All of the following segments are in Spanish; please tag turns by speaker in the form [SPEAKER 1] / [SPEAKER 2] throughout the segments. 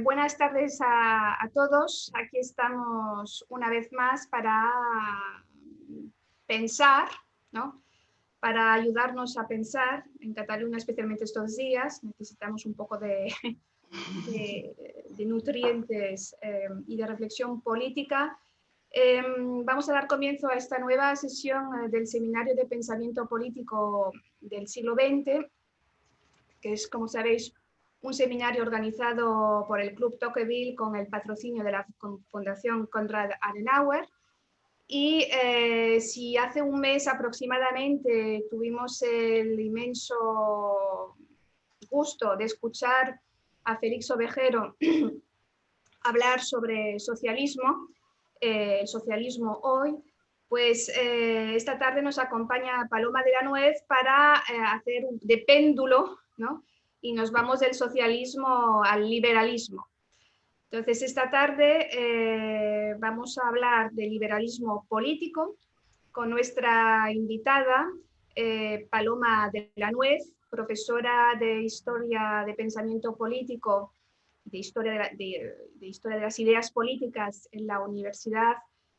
[SPEAKER 1] Buenas tardes a todos. Aquí estamos una vez más para pensar, ¿no? Para ayudarnos a pensar. En Cataluña, especialmente estos días, necesitamos un poco de nutrientes y de reflexión política. Vamos a dar comienzo a esta nueva sesión del Seminario de Pensamiento Político del siglo XX, que es, como sabéis, un seminario organizado por el Club Tocqueville con el patrocinio de la Fundación Konrad Adenauer. Y si hace un mes aproximadamente tuvimos el inmenso gusto de escuchar a Félix Ovejero hablar sobre socialismo, el socialismo hoy, pues esta tarde nos acompaña Paloma de la Nuez para hacer de péndulo, ¿no? Y nos vamos del socialismo al liberalismo. Entonces, esta tarde vamos a hablar de liberalismo político con nuestra invitada, Paloma de la Nuez, profesora de Historia de Pensamiento Político, de Historia de las Ideas Políticas en la Universidad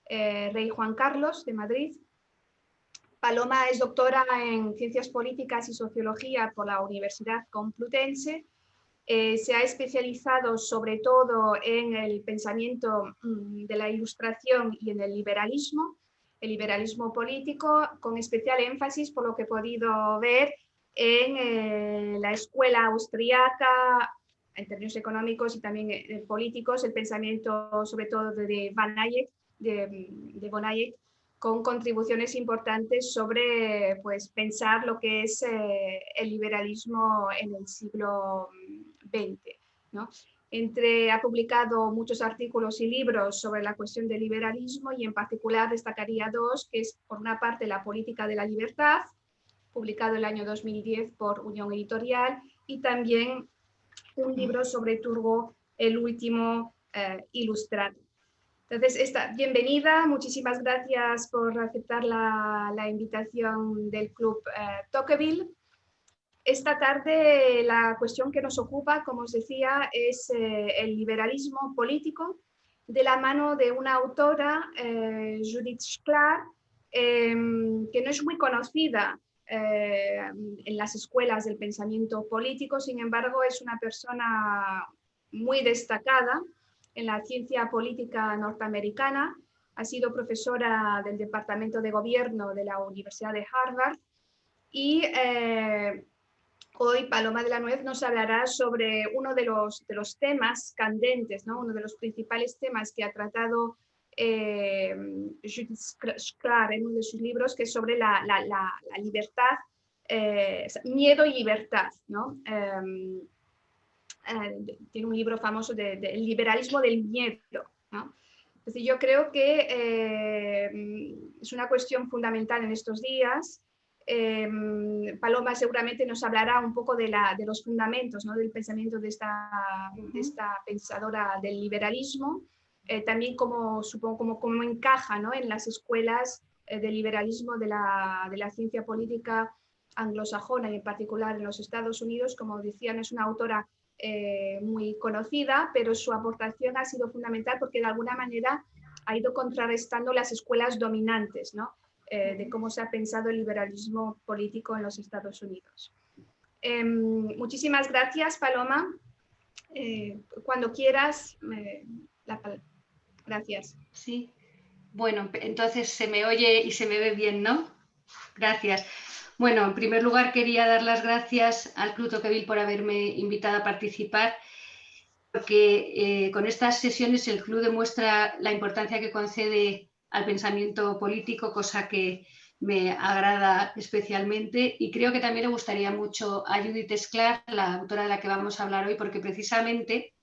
[SPEAKER 1] Rey Juan Carlos de Madrid. Paloma es doctora en Ciencias Políticas y Sociología por la Universidad Complutense. Se ha especializado sobre todo en el pensamiento de la Ilustración y en el liberalismo político, con especial énfasis, por lo que he podido ver, en la escuela austriaca, en términos económicos y también políticos, el pensamiento sobre todo de Van Hayek, de von Hayek, con contribuciones importantes sobre pues, pensar lo que es el liberalismo en el siglo XX, ¿no? Ha publicado muchos artículos y libros sobre la cuestión del liberalismo y en particular destacaría dos, que es por una parte La política de la libertad, publicado el año 2010 por Unión Editorial, y también un libro sobre Turgot, el último ilustrado. Entonces, bienvenida, muchísimas gracias por aceptar la invitación del Club Tocqueville. Esta tarde la cuestión que nos ocupa, como os decía, es el liberalismo político de la mano de una autora, Judith Shklar, que no es muy conocida en las escuelas del pensamiento político, sin embargo es una persona muy destacada en la ciencia política norteamericana. Ha sido profesora del Departamento de Gobierno de la Universidad de Harvard y hoy Paloma de la Nuez nos hablará sobre uno de los temas candentes, ¿no? Uno de los principales temas que ha tratado Judith Shklar en uno de sus libros, que es sobre la libertad, miedo y libertad, ¿no? Tiene un libro famoso del liberalismo del miedo, ¿no? Entonces yo creo que es una cuestión fundamental en estos días. Paloma seguramente nos hablará un poco de los fundamentos, ¿no? Del pensamiento de esta pensadora del liberalismo, también supongo cómo encaja, ¿no? En las escuelas del liberalismo de la ciencia política anglosajona y en particular en los Estados Unidos. Como decían, es una autora muy conocida, pero su aportación ha sido fundamental porque de alguna manera ha ido contrarrestando las escuelas dominantes, ¿no? De cómo se ha pensado el liberalismo político en los Estados Unidos. Muchísimas gracias, Paloma. Cuando quieras, gracias.
[SPEAKER 2] Sí, bueno, entonces se me oye y se me ve bien, ¿no? Gracias. Bueno, en primer lugar quería dar las gracias al Club Tocqueville por haberme invitado a participar, porque con estas sesiones el club demuestra la importancia que concede al pensamiento político, cosa que me agrada especialmente, y creo que también le gustaría mucho a Judith Shklar, la autora de la que vamos a hablar hoy, porque precisamente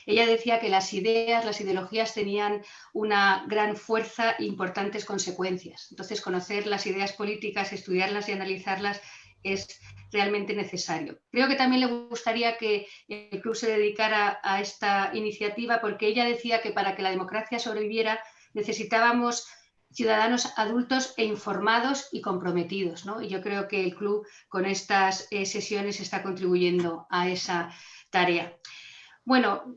[SPEAKER 2] ella decía que las ideas, las ideologías tenían una gran fuerza e importantes consecuencias. Entonces, conocer las ideas políticas, estudiarlas y analizarlas es realmente necesario. Creo que también le gustaría que el club se dedicara a esta iniciativa porque ella decía que para que la democracia sobreviviera necesitábamos ciudadanos adultos e informados y comprometidos, ¿no? Y yo creo que el club con estas sesiones está contribuyendo a esa tarea. Bueno,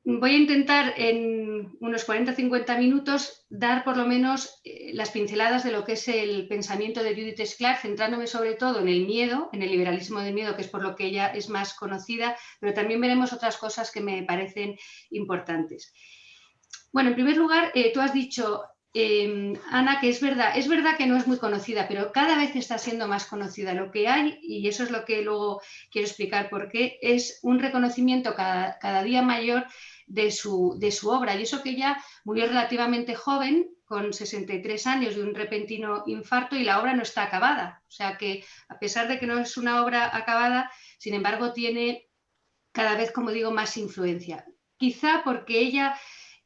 [SPEAKER 2] voy a intentar en unos 40 o 50 minutos dar por lo menos las pinceladas de lo que es el pensamiento de Judith Shklar, centrándome sobre todo en el miedo, en el liberalismo del miedo, que es por lo que ella es más conocida, pero también veremos otras cosas que me parecen importantes. Bueno, en primer lugar, tú has dicho, Ana, que es verdad que no es muy conocida, pero cada vez está siendo más conocida. Lo que hay, y eso es lo que luego quiero explicar por qué, es un reconocimiento cada día mayor de su obra. Y eso que ella murió relativamente joven, con 63 años, de un repentino infarto, y la obra no está acabada. O sea que, a pesar de que no es una obra acabada, sin embargo, tiene cada vez, como digo, más influencia. Quizá porque ella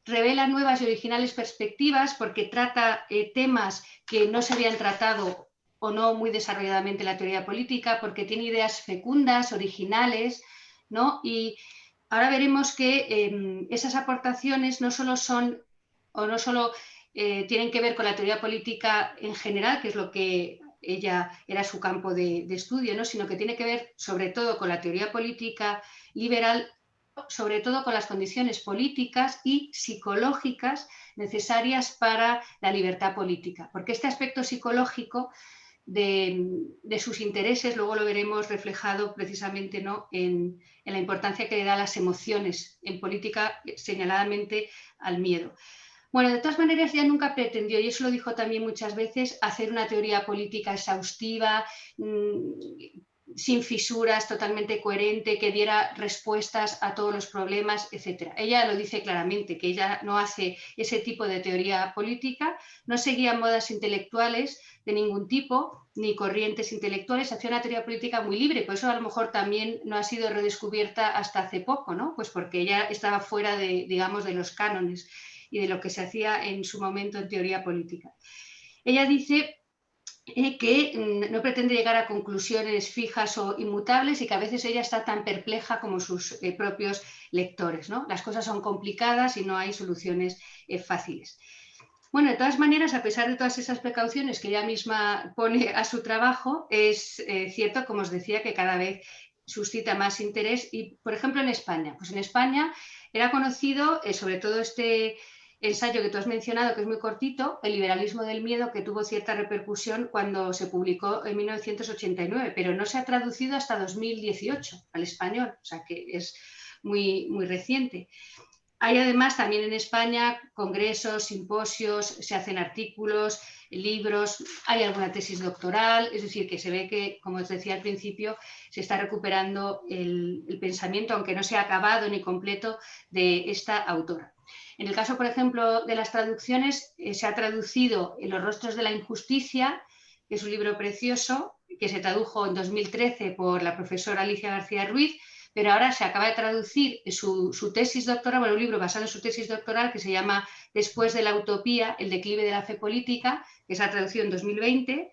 [SPEAKER 2] revela nuevas y originales perspectivas, porque trata temas que no se habían tratado o no muy desarrolladamente en la teoría política, porque tiene ideas fecundas, originales, ¿no? Y ahora veremos que esas aportaciones no solo son o no solo tienen que ver con la teoría política en general, que es lo que ella era su campo de estudio, ¿no? Sino que tiene que ver sobre todo con la teoría política liberal, sobre todo con las condiciones políticas y psicológicas necesarias para la libertad política, porque este aspecto psicológico de sus intereses luego lo veremos reflejado precisamente, ¿no? en la importancia que le da a las emociones en política, señaladamente al miedo. Bueno, de todas maneras, ella nunca pretendió, y eso lo dijo también muchas veces, hacer una teoría política exhaustiva, sin fisuras, totalmente coherente, que diera respuestas a todos los problemas, etc. Ella lo dice claramente, que ella no hace ese tipo de teoría política, no seguía modas intelectuales de ningún tipo, ni corrientes intelectuales, hacía una teoría política muy libre, por eso a lo mejor también no ha sido redescubierta hasta hace poco, ¿no? Pues porque ella estaba fuera de, digamos, de los cánones y de lo que se hacía en su momento en teoría política. Ella dice que no pretende llegar a conclusiones fijas o inmutables y que a veces ella está tan perpleja como sus propios lectores, ¿no? Las cosas son complicadas y no hay soluciones fáciles. Bueno, de todas maneras, a pesar de todas esas precauciones que ella misma pone a su trabajo, es cierto, como os decía, que cada vez suscita más interés. Y, por ejemplo, en España, pues en España era conocido, sobre todo este ensayo que tú has mencionado, que es muy cortito, El liberalismo del miedo, que tuvo cierta repercusión cuando se publicó en 1989, pero no se ha traducido hasta 2018 al español, o sea que es muy, muy reciente. Hay además también en España congresos, simposios, se hacen artículos, libros, hay alguna tesis doctoral, es decir, que se ve que, como os decía al principio, se está recuperando el pensamiento, aunque no se ha acabado ni completo, de esta autora. En el caso, por ejemplo, de las traducciones, se ha traducido En los rostros de la injusticia, que es un libro precioso, que se tradujo en 2013 por la profesora Alicia García Ruiz, pero ahora se acaba de traducir su tesis doctoral, bueno, un libro basado en su tesis doctoral que se llama Después de la utopía, el declive de la fe política, que se ha traducido en 2020,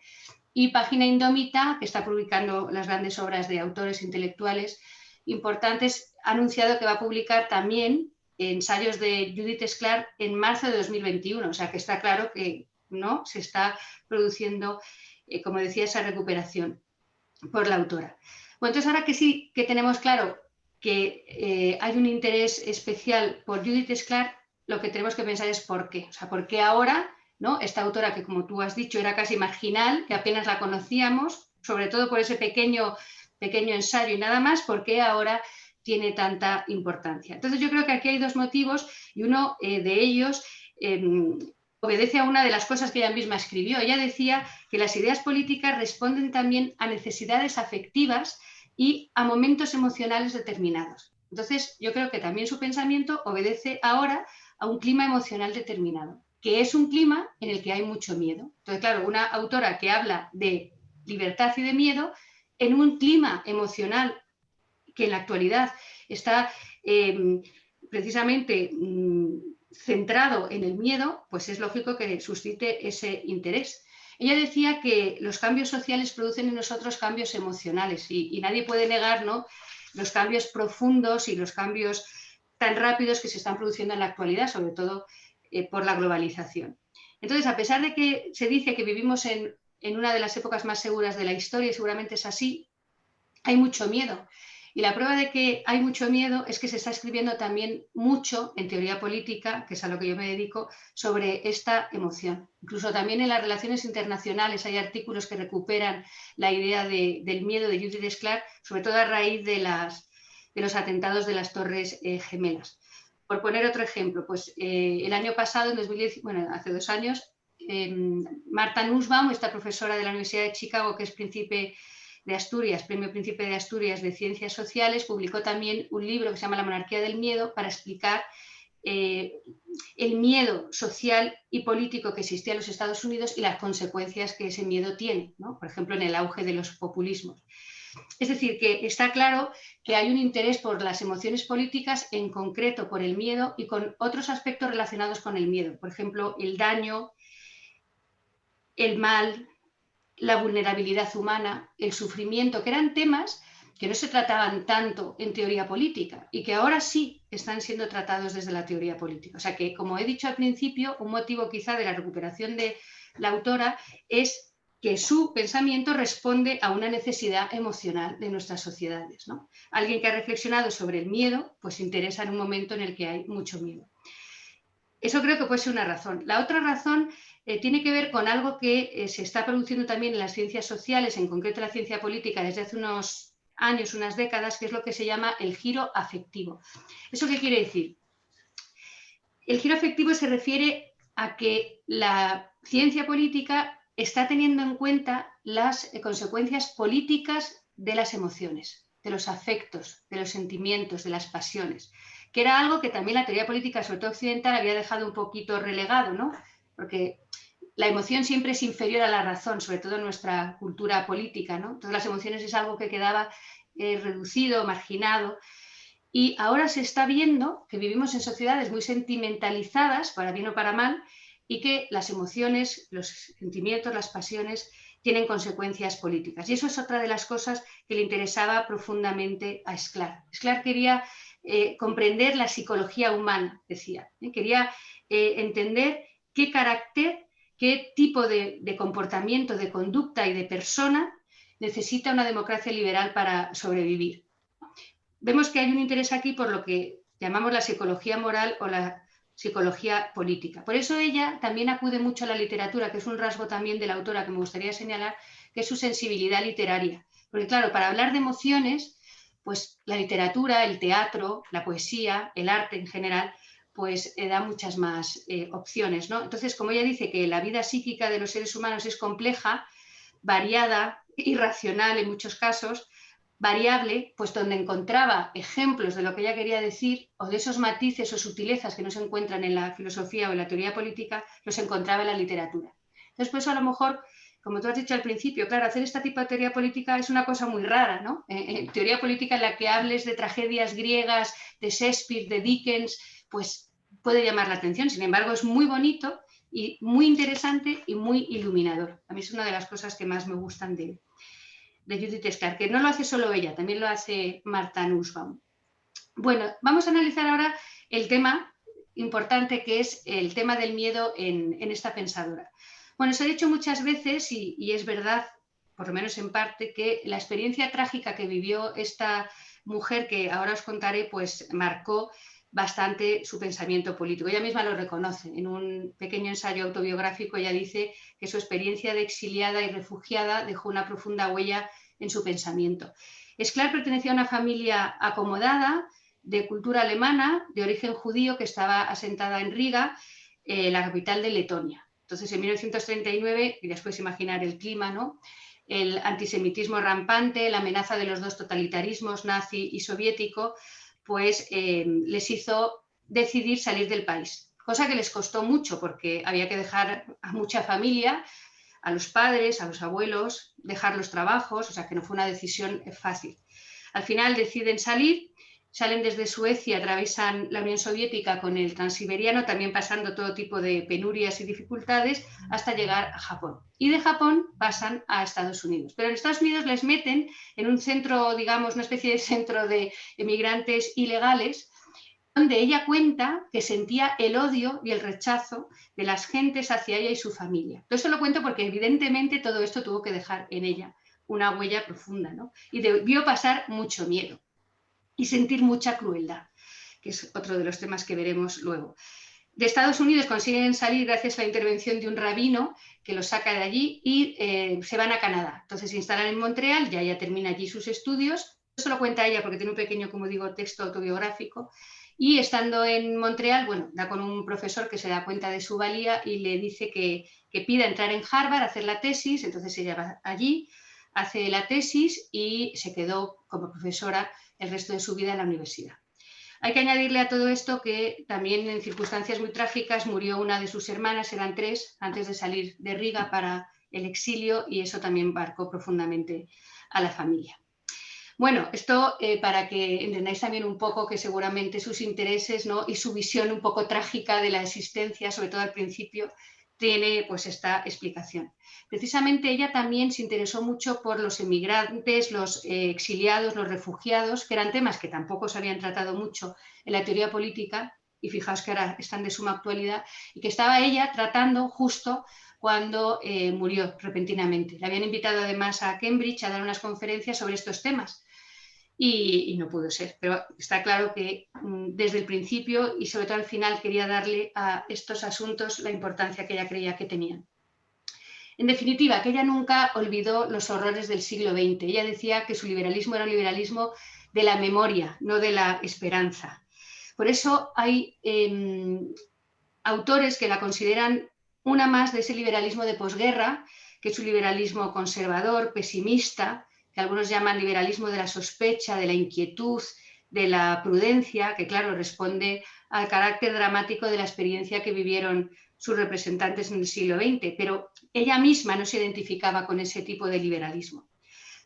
[SPEAKER 2] y Página Indómita, que está publicando las grandes obras de autores intelectuales importantes, ha anunciado que va a publicar también ensayos de Judith Shklar en marzo de 2021, o sea que está claro que no se está produciendo, como decía, esa recuperación por la autora. Bueno, entonces ahora que sí que tenemos claro que hay un interés especial por Judith Shklar, lo que tenemos que pensar es por qué. O sea, por qué ahora, ¿no? Esta autora que, como tú has dicho, era casi marginal, que apenas la conocíamos, sobre todo por ese pequeño ensayo y nada más, ¿por qué ahora tiene tanta importancia? Entonces yo creo que aquí hay dos motivos y uno de ellos obedece a una de las cosas que ella misma escribió. Ella decía que las ideas políticas responden también a necesidades afectivas y a momentos emocionales determinados. Entonces, yo creo que también su pensamiento obedece ahora a un clima emocional determinado, que es un clima en el que hay mucho miedo. Entonces, claro, una autora que habla de libertad y de miedo en un clima emocional que en la actualidad está precisamente centrado en el miedo, pues es lógico que suscite ese interés. Ella decía que los cambios sociales producen en nosotros cambios emocionales y nadie puede negar, ¿no?, los cambios profundos y los cambios tan rápidos que se están produciendo en la actualidad, sobre todo por la globalización. Entonces, a pesar de que se dice que vivimos en una de las épocas más seguras de la historia, y seguramente es así, hay mucho miedo. Y la prueba de que hay mucho miedo es que se está escribiendo también mucho en teoría política, que es a lo que yo me dedico, sobre esta emoción. Incluso también en las relaciones internacionales hay artículos que recuperan la idea del miedo de Judith Sclar, sobre todo a raíz de los atentados de las Torres Gemelas. Por poner otro ejemplo, pues el año pasado, en 2010, bueno, hace 2 años, Martha Nussbaum, esta profesora de la Universidad de Chicago, que es príncipe de Asturias, Premio Príncipe de Asturias de Ciencias Sociales, publicó también un libro que se llama La monarquía del miedo para explicar el miedo social y político que existía en los Estados Unidos y las consecuencias que ese miedo tiene, ¿no? Por ejemplo, en el auge de los populismos. Es decir, que está claro que hay un interés por las emociones políticas, en concreto por el miedo y con otros aspectos relacionados con el miedo. Por ejemplo, el daño, el mal, la vulnerabilidad humana, el sufrimiento, que eran temas que no se trataban tanto en teoría política y que ahora sí están siendo tratados desde la teoría política. O sea que, como he dicho al principio, un motivo quizá de la recuperación de la autora es que su pensamiento responde a una necesidad emocional de nuestras sociedades, ¿no? Alguien que ha reflexionado sobre el miedo, pues se interesa en un momento en el que hay mucho miedo. Eso creo que puede ser una razón. La otra razón tiene que ver con algo que se está produciendo también en las ciencias sociales, en concreto la ciencia política, desde hace unos años, unas décadas, que es lo que se llama el giro afectivo. ¿Eso qué quiere decir? El giro afectivo se refiere a que la ciencia política está teniendo en cuenta las consecuencias políticas de las emociones, de los afectos, de los sentimientos, de las pasiones, que era algo que también la teoría política, sobre todo occidental, había dejado un poquito relegado, ¿no? Porque la emoción siempre es inferior a la razón, sobre todo en nuestra cultura política, ¿no? Entonces las emociones es algo que quedaba reducido, marginado, y ahora se está viendo que vivimos en sociedades muy sentimentalizadas, para bien o para mal, y que las emociones, los sentimientos, las pasiones tienen consecuencias políticas. Y eso es otra de las cosas que le interesaba profundamente a Sclar. Sclar quería comprender la psicología humana, decía. Quería entender qué carácter, qué tipo de comportamiento, de conducta y de persona necesita una democracia liberal para sobrevivir. Vemos que hay un interés aquí por lo que llamamos la psicología moral o la psicología política. Por eso ella también acude mucho a la literatura, que es un rasgo también de la autora que me gustaría señalar, que es su sensibilidad literaria. Porque claro, para hablar de emociones, pues la literatura, el teatro, la poesía, el arte en general, pues da muchas más opciones, ¿no? Entonces, como ella dice que la vida psíquica de los seres humanos es compleja, variada, irracional en muchos casos, variable, pues donde encontraba ejemplos de lo que ella quería decir o de esos matices o sutilezas que no se encuentran en la filosofía o en la teoría política, los encontraba en la literatura. Entonces, pues a lo mejor, como tú has dicho al principio, claro, hacer este tipo de teoría política es una cosa muy rara, ¿no? Teoría política en la que hables de tragedias griegas, de Shakespeare, de Dickens, pues puede llamar la atención. Sin embargo, es muy bonito y muy interesante y muy iluminador. A mí es una de las cosas que más me gustan de Judith Sclar, que no lo hace solo ella, también lo hace Martha Nussbaum. Bueno, vamos a analizar ahora el tema importante que es el tema del miedo en esta pensadora. Bueno, se ha dicho muchas veces y es verdad, por lo menos en parte, que la experiencia trágica que vivió esta mujer, que ahora os contaré, pues marcó bastante su pensamiento político. Ella misma lo reconoce. En un pequeño ensayo autobiográfico ella dice que su experiencia de exiliada y refugiada dejó una profunda huella en su pensamiento. Sclar pertenecía a una familia acomodada, de cultura alemana, de origen judío, que estaba asentada en Riga, la capital de Letonia. Entonces, en 1939, y después imaginar el clima, ¿no? El antisemitismo rampante, la amenaza de los dos totalitarismos, nazi y soviético, pues les hizo decidir salir del país, cosa que les costó mucho porque había que dejar a mucha familia, a los padres, a los abuelos, dejar los trabajos, o sea que no fue una decisión fácil. Al final deciden salir, salen desde Suecia, atraviesan la Unión Soviética con el Transiberiano, también pasando todo tipo de penurias y dificultades, hasta llegar a Japón. Y de Japón pasan a Estados Unidos. Pero en Estados Unidos les meten en un centro, digamos, una especie de centro de emigrantes ilegales, donde ella cuenta que sentía el odio y el rechazo de las gentes hacia ella y su familia. Todo esto lo cuento porque evidentemente todo esto tuvo que dejar en ella una huella profunda, ¿no? Y debió pasar mucho miedo. y sentir mucha crueldad, que es otro de los temas que veremos luego. De Estados Unidos consiguen salir gracias a la intervención de un rabino que los saca de allí y se van a Canadá. Entonces se instalan en Montreal, ya ella termina allí sus estudios. Eso lo cuenta ella porque tiene un pequeño, como digo, texto autobiográfico. Y estando en Montreal, bueno, da con un profesor que se da cuenta de su valía y le dice que pida entrar en Harvard, hacer la tesis. Entonces ella va allí, hace la tesis y se quedó como profesora el resto de su vida en la universidad. Hay que añadirle a todo esto que también en circunstancias muy trágicas murió una de sus hermanas, eran 3, antes de salir de Riga para el exilio, y eso también marcó profundamente a la familia. Bueno, esto para que entendáis también un poco que seguramente sus intereses, ¿no?, y su visión un poco trágica de la existencia, sobre todo al principio, tiene pues esta explicación. Precisamente ella también se interesó mucho por los emigrantes, los exiliados, los refugiados, que eran temas que tampoco se habían tratado mucho en la teoría política, y fijaos que ahora están de suma actualidad, y que estaba ella tratando justo cuando murió repentinamente. Le habían invitado además a Cambridge a dar unas conferencias sobre estos temas, y no pudo ser, pero está claro que desde el principio y sobre todo al final quería darle a estos asuntos la importancia que ella creía que tenían. En definitiva, que ella nunca olvidó los horrores del siglo XX. Ella decía que su liberalismo era un liberalismo de la memoria, no de la esperanza. Por eso hay autores que la consideran una más de ese liberalismo de posguerra, que es un liberalismo conservador, pesimista, que algunos llaman liberalismo de la sospecha, de la inquietud, de la prudencia, que claro, responde al carácter dramático de la experiencia que vivieron sus representantes en el siglo XX, pero ella misma no se identificaba con ese tipo de liberalismo.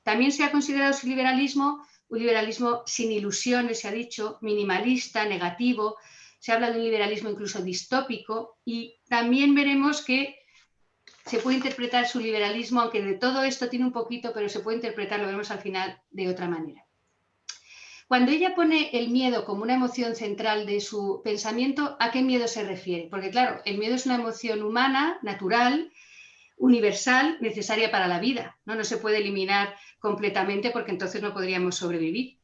[SPEAKER 2] También se ha considerado su liberalismo un liberalismo sin ilusiones, se ha dicho, minimalista, negativo. Se habla de un liberalismo incluso distópico, y también veremos que se puede interpretar su liberalismo, aunque de todo esto tiene un poquito, pero se puede interpretar, lo vemos al final, de otra manera. Cuando ella pone el miedo como una emoción central de su pensamiento, ¿a qué miedo se refiere? Porque claro, el miedo es una emoción humana, natural, universal, necesaria para la vida, ¿no? No se puede eliminar completamente porque entonces no podríamos sobrevivir.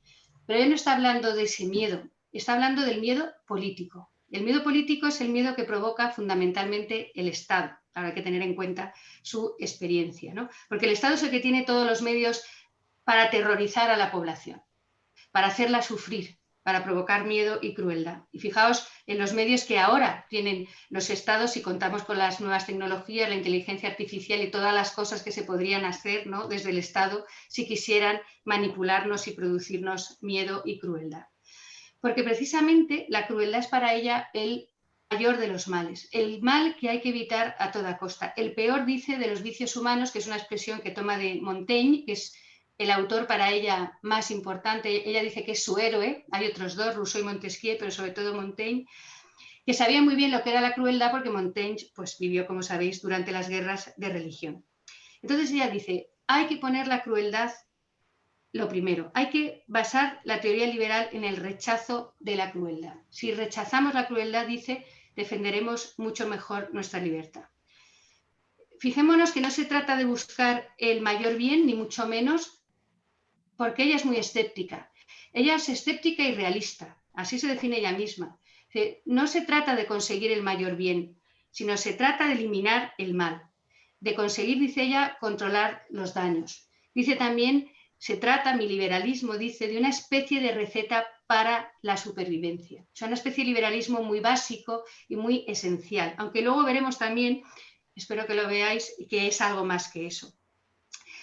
[SPEAKER 2] Pero ella no está hablando de ese miedo, está hablando del miedo político. El miedo político es el miedo que provoca fundamentalmente el Estado. Ahora hay que tener en cuenta su experiencia, ¿no? Porque el Estado es el que tiene todos los medios para aterrorizar a la población, para hacerla sufrir, para provocar miedo y crueldad. Y fijaos en los medios que ahora tienen los estados, si contamos con las nuevas tecnologías, la inteligencia artificial y todas las cosas que se podrían hacer, ¿no?, desde el Estado si quisieran manipularnos y producirnos miedo y crueldad. Porque precisamente la crueldad es para ella el mayor de los males, el mal que hay que evitar a toda costa. El peor, dice, de los vicios humanos, que es una expresión que toma de Montaigne, que es el autor para ella más importante. Ella dice que es su héroe. Hay otros 2, Rousseau y Montesquieu, pero sobre todo Montaigne, que sabía muy bien lo que era la crueldad porque Montaigne pues, vivió, como sabéis, durante las guerras de religión. Entonces ella dice, hay que poner la crueldad lo primero. Hay que basar la teoría liberal en el rechazo de la crueldad. Si rechazamos la crueldad, dice, defenderemos mucho mejor nuestra libertad. Fijémonos que no se trata de buscar el mayor bien, ni mucho menos, porque ella es muy escéptica. Ella es escéptica y realista, así se define ella misma. No se trata de conseguir el mayor bien, sino se trata de eliminar el mal, de conseguir, dice ella, controlar los daños. Dice también, se trata, mi liberalismo, dice, de una especie de receta para la supervivencia. O sea, una especie de liberalismo muy básico y muy esencial, aunque luego veremos también, espero que lo veáis, que es algo más que eso.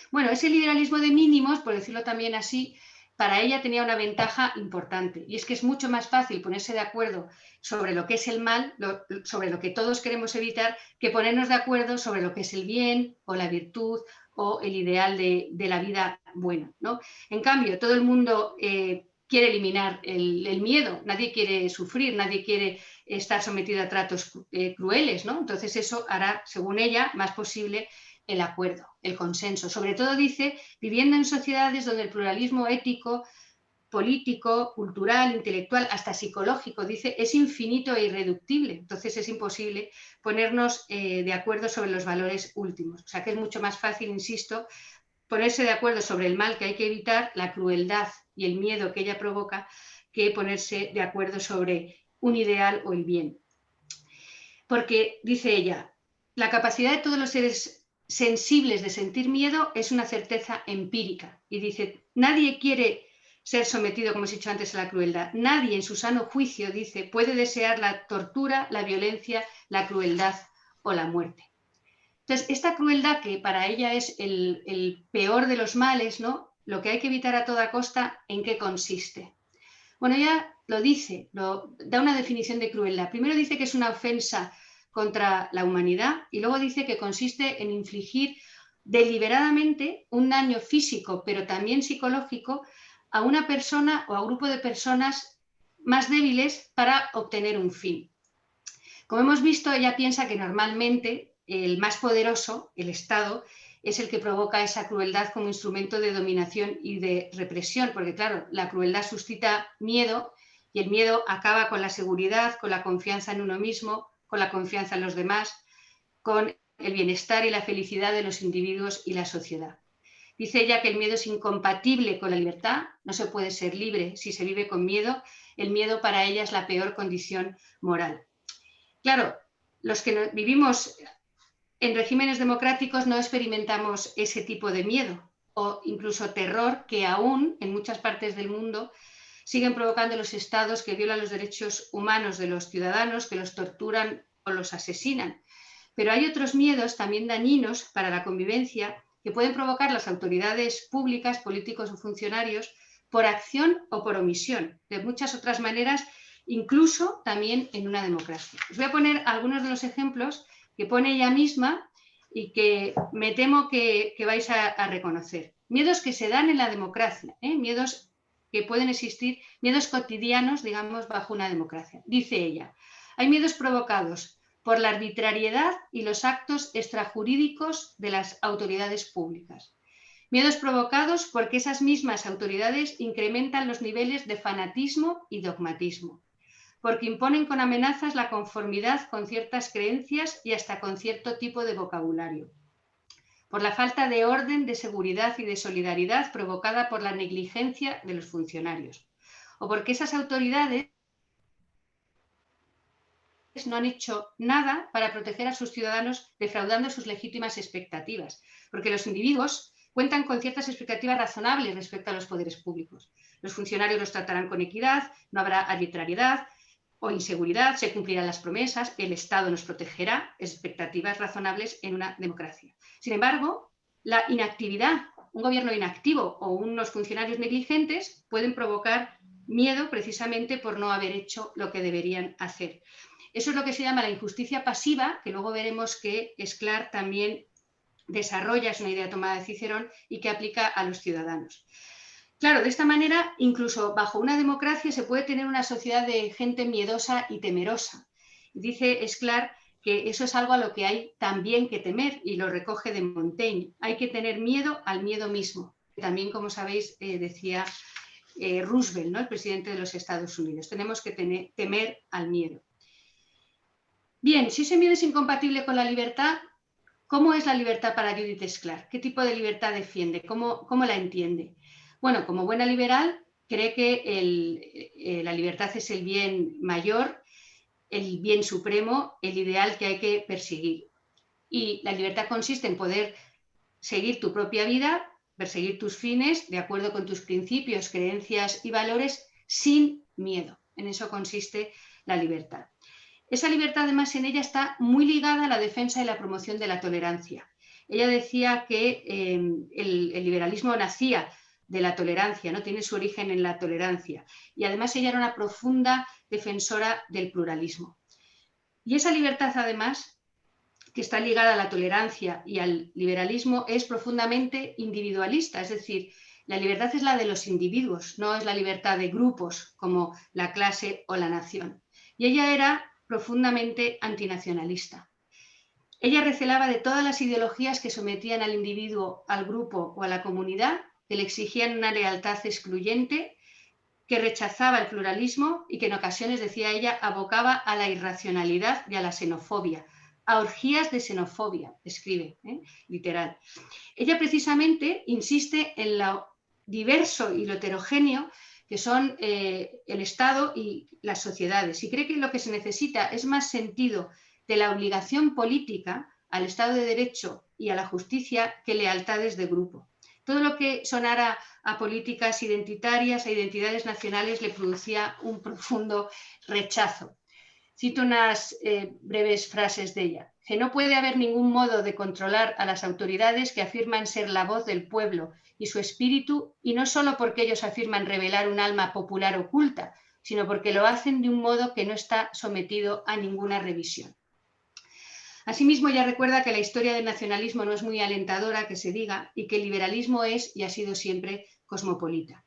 [SPEAKER 2] Bueno, ese liberalismo de mínimos, por decirlo también así, para ella tenía una ventaja importante, y es que es mucho más fácil ponerse de acuerdo sobre lo que es el mal, sobre lo que todos queremos evitar, que ponernos de acuerdo sobre lo que es el bien o la virtud o el ideal de la vida buena, ¿no? En cambio, todo el mundo quiere eliminar el miedo, nadie quiere sufrir, nadie quiere estar sometido a tratos crueles, ¿no? Entonces eso hará, según ella, más posible el acuerdo, el consenso. Sobre todo, dice, viviendo en sociedades donde el pluralismo ético, político, cultural, intelectual, hasta psicológico, dice, es infinito e irreductible. Entonces es imposible ponernos de acuerdo sobre los valores últimos. O sea que es mucho más fácil, insisto, ponerse de acuerdo sobre el mal que hay que evitar, la crueldad y el miedo que ella provoca, que ponerse de acuerdo sobre un ideal o el bien. Porque, dice ella, la capacidad de todos los seres sensibles de sentir miedo es una certeza empírica. Y dice, nadie quiere ser sometido, como os he dicho antes, a la crueldad. Nadie en su sano juicio, dice, puede desear la tortura, la violencia, la crueldad o la muerte. Entonces, esta crueldad que para ella es el peor de los males, ¿no? Lo que hay que evitar a toda costa, ¿en qué consiste? Bueno, ella lo dice, da una definición de crueldad. Primero dice que es una ofensa contra la humanidad y luego dice que consiste en infligir deliberadamente un daño físico, pero también psicológico, a una persona o a un grupo de personas más débiles para obtener un fin. Como hemos visto, ella piensa que normalmente el más poderoso, el Estado, es el que provoca esa crueldad como instrumento de dominación y de represión, porque claro, la crueldad suscita miedo y el miedo acaba con la seguridad, con la confianza en uno mismo, con la confianza en los demás, con el bienestar y la felicidad de los individuos y la sociedad. Dice ella que el miedo es incompatible con la libertad, no se puede ser libre si se vive con miedo, el miedo para ella es la peor condición moral. Claro, los que vivimos en regímenes democráticos no experimentamos ese tipo de miedo o incluso terror que aún en muchas partes del mundo siguen provocando los estados que violan los derechos humanos de los ciudadanos, que los torturan o los asesinan. Pero hay otros miedos también dañinos para la convivencia que pueden provocar las autoridades públicas, políticos o funcionarios por acción o por omisión, de muchas otras maneras, incluso también en una democracia. Os voy a poner algunos de los ejemplos que pone ella misma y que me temo que vais a reconocer. Miedos que se dan en la democracia, miedos que pueden existir, miedos cotidianos, digamos, bajo una democracia. Dice ella, hay miedos provocados por la arbitrariedad y los actos extrajurídicos de las autoridades públicas. Miedos provocados porque esas mismas autoridades incrementan los niveles de fanatismo y dogmatismo, porque imponen con amenazas la conformidad con ciertas creencias y hasta con cierto tipo de vocabulario, por la falta de orden, de seguridad y de solidaridad provocada por la negligencia de los funcionarios, o porque esas autoridades no han hecho nada para proteger a sus ciudadanos defraudando sus legítimas expectativas, porque los individuos cuentan con ciertas expectativas razonables respecto a los poderes públicos. Los funcionarios los tratarán con equidad, no habrá arbitrariedad o inseguridad, se cumplirán las promesas, el Estado nos protegerá, expectativas razonables en una democracia. Sin embargo, la inactividad, un gobierno inactivo o unos funcionarios negligentes pueden provocar miedo precisamente por no haber hecho lo que deberían hacer. Eso es lo que se llama la injusticia pasiva, que luego veremos que Sclar también desarrolla, es una idea tomada de Cicerón y que aplica a los ciudadanos. Claro, de esta manera, incluso bajo una democracia se puede tener una sociedad de gente miedosa y temerosa. Dice Sclar que eso es algo a lo que hay también que temer y lo recoge de Montaigne. Hay que tener miedo al miedo mismo. También, como sabéis, decía Roosevelt, ¿no? El presidente de los Estados Unidos. Tenemos que temer al miedo. Bien, si ese miedo es incompatible con la libertad, ¿cómo es la libertad para Judith Sclar? ¿Qué tipo de libertad defiende? ¿Cómo la entiende? Bueno, como buena liberal, cree que la libertad es el bien mayor, el bien supremo, el ideal que hay que perseguir. Y la libertad consiste en poder seguir tu propia vida, perseguir tus fines de acuerdo con tus principios, creencias y valores sin miedo. En eso consiste la libertad. Esa libertad, además, en ella está muy ligada a la defensa y la promoción de la tolerancia. Ella decía que el liberalismo nacía de la tolerancia, ¿no? Tiene su origen en la tolerancia. Y además ella era una profunda defensora del pluralismo. Y esa libertad, además, que está ligada a la tolerancia y al liberalismo, es profundamente individualista. Es decir, la libertad es la de los individuos, no es la libertad de grupos como la clase o la nación. Y ella era profundamente antinacionalista. Ella recelaba de todas las ideologías que sometían al individuo, al grupo o a la comunidad, que le exigían una lealtad excluyente, que rechazaba el pluralismo y que en ocasiones, decía ella, abocaba a la irracionalidad y a la xenofobia, a orgías de xenofobia, escribe, literal. Ella precisamente insiste en lo diverso y lo heterogéneo que son el Estado y las sociedades, y cree que lo que se necesita es más sentido de la obligación política al Estado de Derecho y a la justicia que lealtades de grupo. Todo lo que sonara a políticas identitarias, a identidades nacionales, le producía un profundo rechazo. Cito unas breves frases de ella. Que no puede haber ningún modo de controlar a las autoridades que afirman ser la voz del pueblo y su espíritu, y no solo porque ellos afirman revelar un alma popular oculta, sino porque lo hacen de un modo que no está sometido a ninguna revisión. Asimismo, ella recuerda que la historia del nacionalismo no es muy alentadora, que se diga, y que el liberalismo es y ha sido siempre cosmopolita.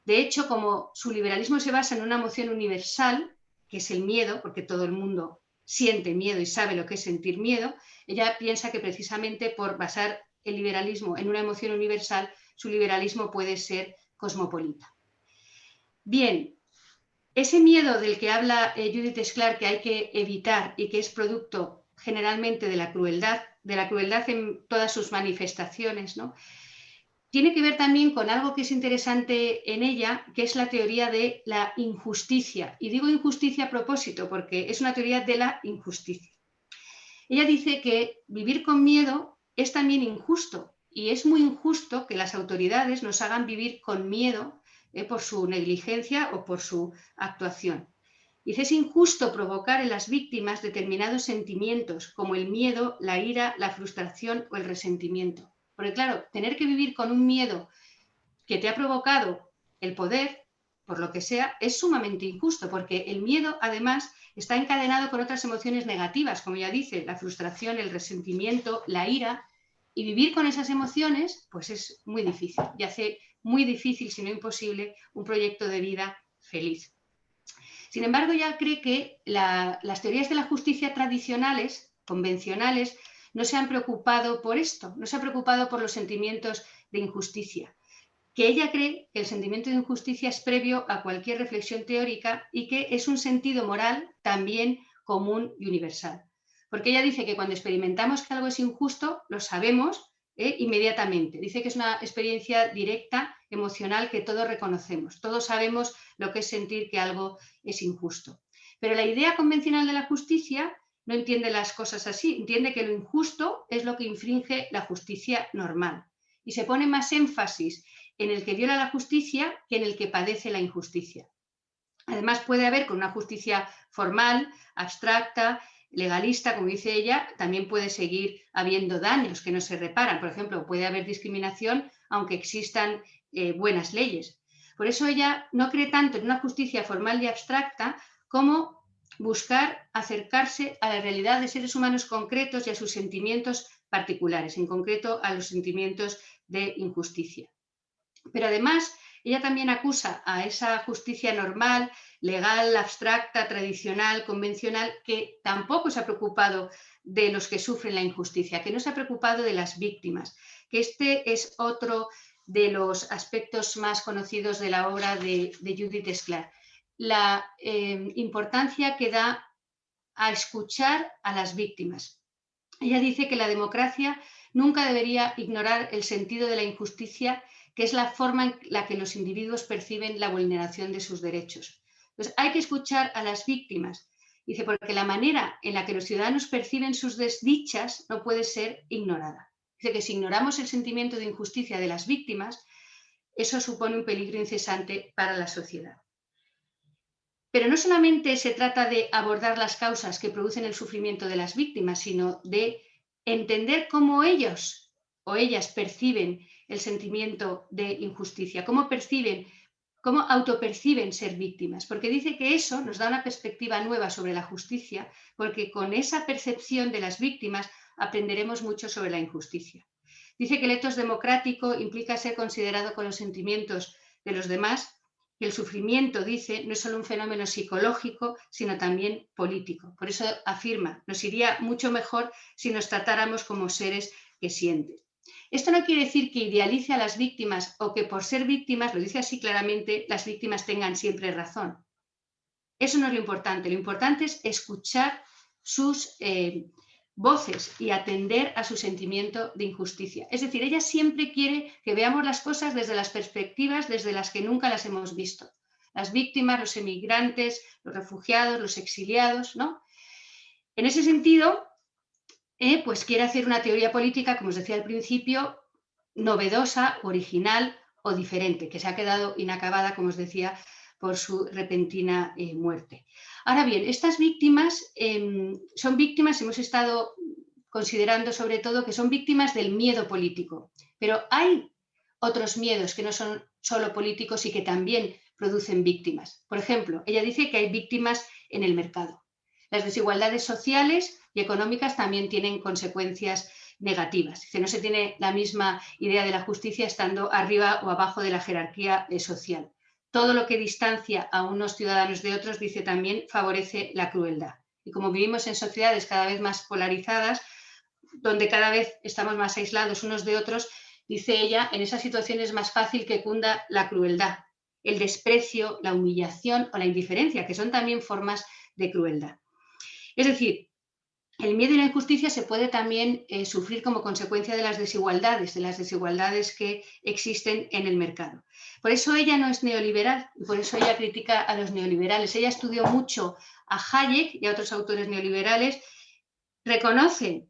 [SPEAKER 2] De hecho, como su liberalismo se basa en una emoción universal, que es el miedo, porque todo el mundo siente miedo y sabe lo que es sentir miedo, ella piensa que precisamente por basar el liberalismo en una emoción universal, su liberalismo puede ser cosmopolita. Bien, ese miedo del que habla Judith Shklar, que hay que evitar y que es producto generalmente de la crueldad en todas sus manifestaciones, ¿no? Tiene que ver también con algo que es interesante en ella, que es la teoría de la injusticia. Y digo injusticia a propósito porque es una teoría de la injusticia. Ella dice que vivir con miedo es también injusto, y es muy injusto que las autoridades nos hagan vivir con miedo por su negligencia o por su actuación. Dice, es injusto provocar en las víctimas determinados sentimientos como el miedo, la ira, la frustración o el resentimiento. Porque claro, tener que vivir con un miedo que te ha provocado el poder, por lo que sea, es sumamente injusto, porque el miedo además está encadenado con otras emociones negativas, como ya dice, la frustración, el resentimiento, la ira, y vivir con esas emociones pues es muy difícil, y hace muy difícil, si no imposible, un proyecto de vida feliz. Sin embargo, ella cree que las teorías de la justicia tradicionales, convencionales, no se han preocupado por esto, no se han preocupado por los sentimientos de injusticia, que ella cree que el sentimiento de injusticia es previo a cualquier reflexión teórica y que es un sentido moral también común y universal. Porque ella dice que cuando experimentamos que algo es injusto, lo sabemos inmediatamente. Dice que es una experiencia directa, emocional, que todos reconocemos. Todos sabemos lo que es sentir que algo es injusto. Pero la idea convencional de la justicia no entiende las cosas así. Entiende que lo injusto es lo que infringe la justicia normal. Y se pone más énfasis en el que viola la justicia que en el que padece la injusticia. Además, puede haber con una justicia formal, abstracta, legalista, como dice ella, también puede seguir habiendo daños que no se reparan. Por ejemplo, puede haber discriminación aunque existan buenas leyes. Por eso ella no cree tanto en una justicia formal y abstracta como buscar acercarse a la realidad de seres humanos concretos y a sus sentimientos particulares, en concreto a los sentimientos de injusticia. Pero además, ella también acusa a esa justicia normal, legal, abstracta, tradicional, convencional, que tampoco se ha preocupado de los que sufren la injusticia, que no se ha preocupado de las víctimas, que este es otro de los aspectos más conocidos de la obra de Judith Shklar, la importancia que da a escuchar a las víctimas. Ella dice que la democracia nunca debería ignorar el sentido de la injusticia, que es la forma en la que los individuos perciben la vulneración de sus derechos. Entonces, hay que escuchar a las víctimas. Dice, porque la manera en la que los ciudadanos perciben sus desdichas no puede ser ignorada. Dice que si ignoramos el sentimiento de injusticia de las víctimas, eso supone un peligro incesante para la sociedad. Pero no solamente se trata de abordar las causas que producen el sufrimiento de las víctimas, sino de entender cómo ellos o ellas perciben el sentimiento de injusticia, cómo autoperciben ser víctimas, porque dice que eso nos da una perspectiva nueva sobre la justicia, porque con esa percepción de las víctimas aprenderemos mucho sobre la injusticia. Dice que el etos democrático implica ser considerado con los sentimientos de los demás, que el sufrimiento, dice, no es solo un fenómeno psicológico, sino también político. Por eso afirma, nos iría mucho mejor si nos tratáramos como seres que sienten. Esto no quiere decir que idealice a las víctimas o que por ser víctimas, lo dice así claramente, las víctimas tengan siempre razón. Eso no es lo importante es escuchar sus voces y atender a su sentimiento de injusticia. Es decir, ella siempre quiere que veamos las cosas desde las perspectivas desde las que nunca las hemos visto. Las víctimas, los emigrantes, los refugiados, los exiliados, ¿no? En ese sentido, pues quiere hacer una teoría política, como os decía al principio, novedosa, original o diferente, que se ha quedado inacabada, como os decía, por su repentina muerte. Ahora bien, estas víctimas son víctimas, hemos estado considerando sobre todo que son víctimas del miedo político, pero hay otros miedos que no son solo políticos y que también producen víctimas. Por ejemplo, ella dice que hay víctimas en el mercado. Las desigualdades sociales y económicas también tienen consecuencias negativas. Dice, no se tiene la misma idea de la justicia estando arriba o abajo de la jerarquía social. Todo lo que distancia a unos ciudadanos de otros, dice también, favorece la crueldad. Y como vivimos en sociedades cada vez más polarizadas, donde cada vez estamos más aislados unos de otros, dice ella, en esas situaciones es más fácil que cunda la crueldad, el desprecio, la humillación o la indiferencia, que son también formas de crueldad. Es decir, el miedo y la injusticia se puede también sufrir como consecuencia de las desigualdades que existen en el mercado. Por eso ella no es neoliberal y por eso ella critica a los neoliberales. Ella estudió mucho a Hayek y a otros autores neoliberales, reconoce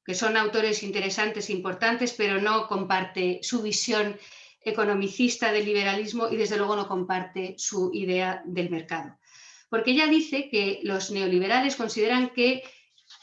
[SPEAKER 2] que son autores interesantes e importantes, pero no comparte su visión economicista del liberalismo y desde luego no comparte su idea del mercado. Porque ella dice que los neoliberales consideran que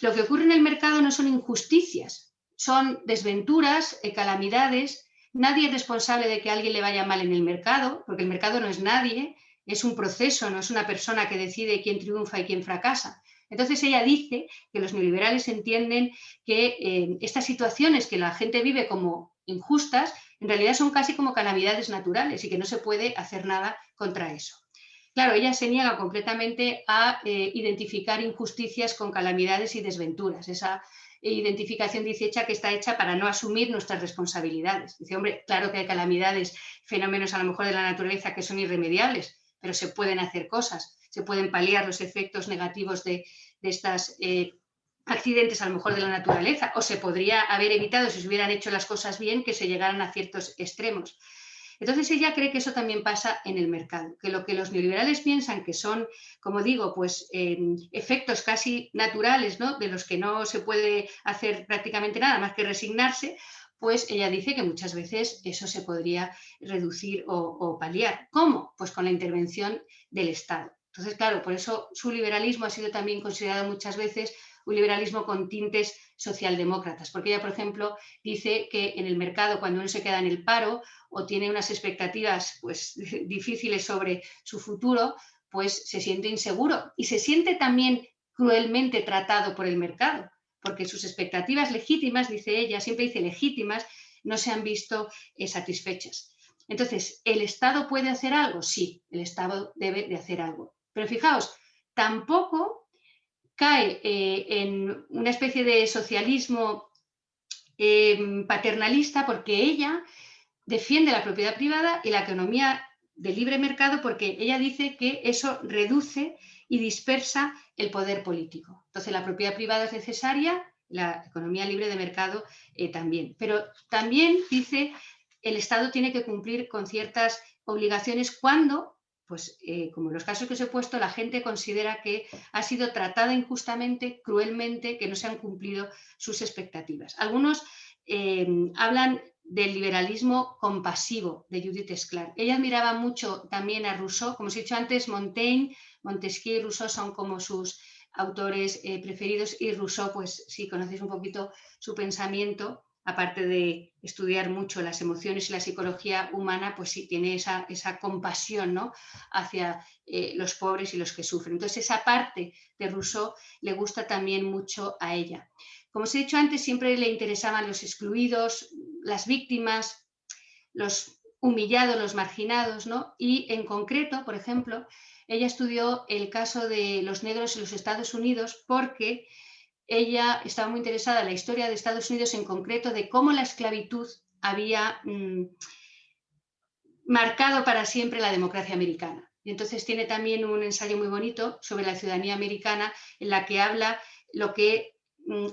[SPEAKER 2] lo que ocurre en el mercado no son injusticias, son desventuras, calamidades. Nadie es responsable de que a alguien le vaya mal en el mercado, porque el mercado no es nadie, es un proceso, no es una persona que decide quién triunfa y quién fracasa. Entonces ella dice que los neoliberales entienden que estas situaciones que la gente vive como injustas, en realidad son casi como calamidades naturales y que no se puede hacer nada contra eso. Claro, ella se niega completamente a identificar injusticias con calamidades y desventuras. Esa identificación dice que está hecha para no asumir nuestras responsabilidades. Dice, hombre, claro que hay calamidades, fenómenos a lo mejor de la naturaleza que son irremediables, pero se pueden hacer cosas, se pueden paliar los efectos negativos de estos accidentes a lo mejor de la naturaleza, o se podría haber evitado, si se hubieran hecho las cosas bien, que se llegaran a ciertos extremos. Entonces ella cree que eso también pasa en el mercado, que lo que los neoliberales piensan que son, como digo, pues efectos casi naturales, ¿no?, de los que no se puede hacer prácticamente nada más que resignarse, pues ella dice que muchas veces eso se podría reducir o paliar. ¿Cómo? Pues con la intervención del Estado. Entonces, claro, por eso su liberalismo ha sido también considerado muchas veces un liberalismo con tintes socialdemócratas, porque ella, por ejemplo, dice que en el mercado, cuando uno se queda en el paro o tiene unas expectativas pues, difíciles sobre su futuro, pues se siente inseguro y se siente también cruelmente tratado por el mercado, porque sus expectativas legítimas, dice ella, siempre dice legítimas, no se han visto satisfechas. Entonces, ¿el Estado puede hacer algo? Sí, el Estado debe de hacer algo. Pero fijaos, tampoco cae en una especie de socialismo paternalista, porque ella defiende la propiedad privada y la economía de libre mercado, porque ella dice que eso reduce y dispersa el poder político. Entonces la propiedad privada es necesaria, la economía libre de mercado también. Pero también dice el Estado tiene que cumplir con ciertas obligaciones cuando, pues como en los casos que os he puesto, la gente considera que ha sido tratada injustamente, cruelmente, que no se han cumplido sus expectativas. Algunos hablan del liberalismo compasivo de Judith Sclar. Ella admiraba mucho también a Rousseau, como os he dicho antes, Montaigne, Montesquieu y Rousseau son como sus autores preferidos, y Rousseau, pues si conocéis un poquito su pensamiento, aparte de estudiar mucho las emociones y la psicología humana, pues sí tiene esa compasión, ¿no?, hacia los pobres y los que sufren. Entonces esa parte de Rousseau le gusta también mucho a ella. Como os he dicho antes, siempre le interesaban los excluidos, las víctimas, los humillados, los marginados, ¿no? Y en concreto, por ejemplo, ella estudió el caso de los negros en los Estados Unidos porque ella estaba muy interesada en la historia de Estados Unidos, en concreto de cómo la esclavitud había marcado para siempre la democracia americana. Y entonces tiene también un ensayo muy bonito sobre la ciudadanía americana en la que habla lo que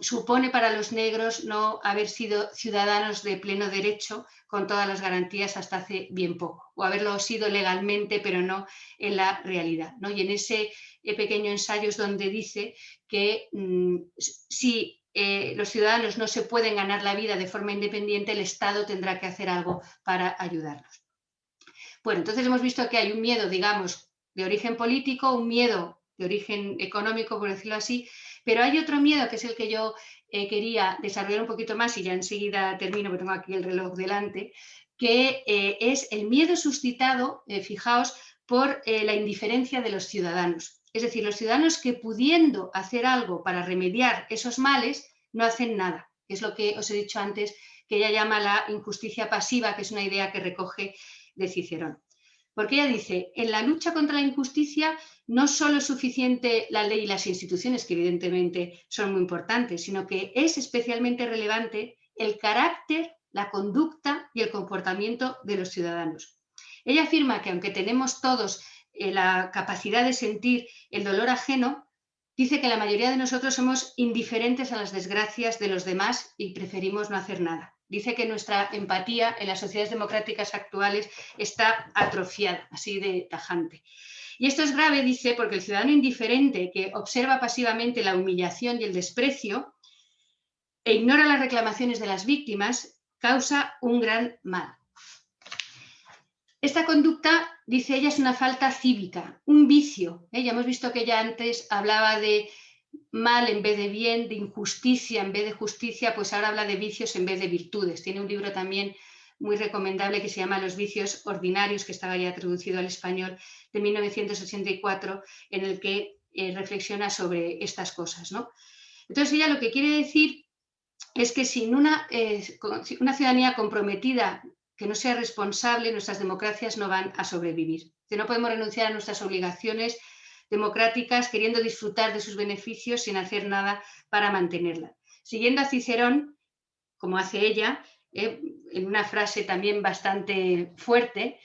[SPEAKER 2] supone para los negros no haber sido ciudadanos de pleno derecho con todas las garantías hasta hace bien poco, o haberlo sido legalmente pero no en la realidad, ¿no? Y en ese pequeño ensayo es donde dice que si los ciudadanos no se pueden ganar la vida de forma independiente, el Estado tendrá que hacer algo para ayudarlos. Bueno, entonces hemos visto que hay un miedo, digamos, de origen político, un miedo de origen económico, por decirlo así, pero hay otro miedo que es el que yo quería desarrollar un poquito más y ya enseguida termino, porque tengo aquí el reloj delante, que es el miedo suscitado, fijaos, por la indiferencia de los ciudadanos. Es decir, los ciudadanos que pudiendo hacer algo para remediar esos males, no hacen nada. Es lo que os he dicho antes, que ella llama la injusticia pasiva, que es una idea que recoge de Cicerón. Porque ella dice, en la lucha contra la injusticia no solo es suficiente la ley y las instituciones, que evidentemente son muy importantes, sino que es especialmente relevante el carácter, la conducta y el comportamiento de los ciudadanos. Ella afirma que aunque tenemos todos la capacidad de sentir el dolor ajeno, dice que la mayoría de nosotros somos indiferentes a las desgracias de los demás y preferimos no hacer nada. Dice que nuestra empatía en las sociedades democráticas actuales está atrofiada, así de tajante. Y esto es grave, dice, porque el ciudadano indiferente que observa pasivamente la humillación y el desprecio e ignora las reclamaciones de las víctimas causa un gran mal. Esta conducta, dice ella, es una falta cívica, un vicio. Ya hemos visto que ella antes hablaba de mal en vez de bien, de injusticia en vez de justicia, pues ahora habla de vicios en vez de virtudes. Tiene un libro también muy recomendable que se llama Los vicios ordinarios, que estaba ya traducido al español, de 1984, en el que reflexiona sobre estas cosas, ¿no? Entonces ella lo que quiere decir es que sin una ciudadanía comprometida que no sea responsable, nuestras democracias no van a sobrevivir. Que no podemos renunciar a nuestras obligaciones democráticas queriendo disfrutar de sus beneficios sin hacer nada para mantenerla. Siguiendo a Cicerón, como hace ella, en una frase también bastante fuerte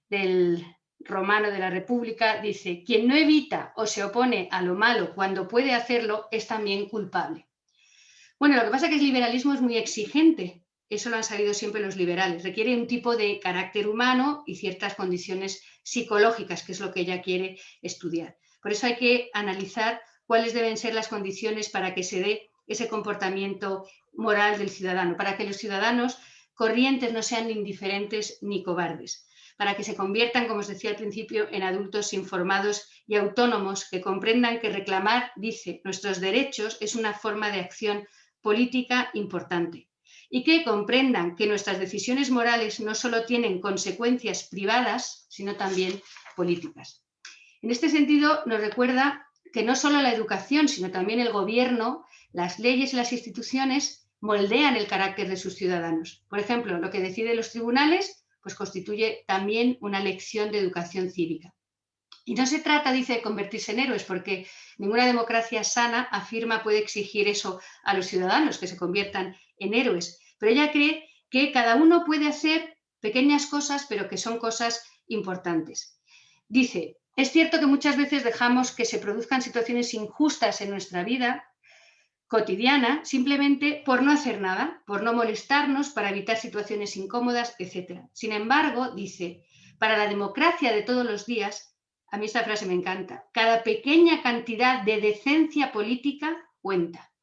[SPEAKER 2] del Romano de la República, dice: quien no evita o se opone a lo malo cuando puede hacerlo es también culpable. Bueno, lo que pasa es que el liberalismo es muy exigente. Eso lo han sabido siempre los liberales. Requiere un tipo de carácter humano y ciertas condiciones psicológicas, que es lo que ella quiere estudiar. Por eso hay que analizar cuáles deben ser las condiciones para que se dé ese comportamiento moral del ciudadano, para que los ciudadanos corrientes no sean indiferentes ni cobardes, para que se conviertan, como os decía al principio, en adultos informados y autónomos que comprendan que reclamar, dice, nuestros derechos es una forma de acción política importante y que comprendan que nuestras decisiones morales no solo tienen consecuencias privadas, sino también políticas. En este sentido, nos recuerda que no solo la educación, sino también el gobierno, las leyes y las instituciones moldean el carácter de sus ciudadanos. Por ejemplo, lo que deciden los tribunales, pues constituye también una lección de educación cívica. Y no se trata, dice, de convertirse en héroes, porque ninguna democracia sana afirma puede exigir eso a los ciudadanos, que se conviertan en héroes. Pero ella cree que cada uno puede hacer pequeñas cosas, pero que son cosas importantes. Dice, es cierto que muchas veces dejamos que se produzcan situaciones injustas en nuestra vida cotidiana simplemente por no hacer nada, por no molestarnos, para evitar situaciones incómodas, etc. Sin embargo, dice, para la democracia de todos los días, a mí esta frase me encanta, cada pequeña cantidad de decencia política cuenta.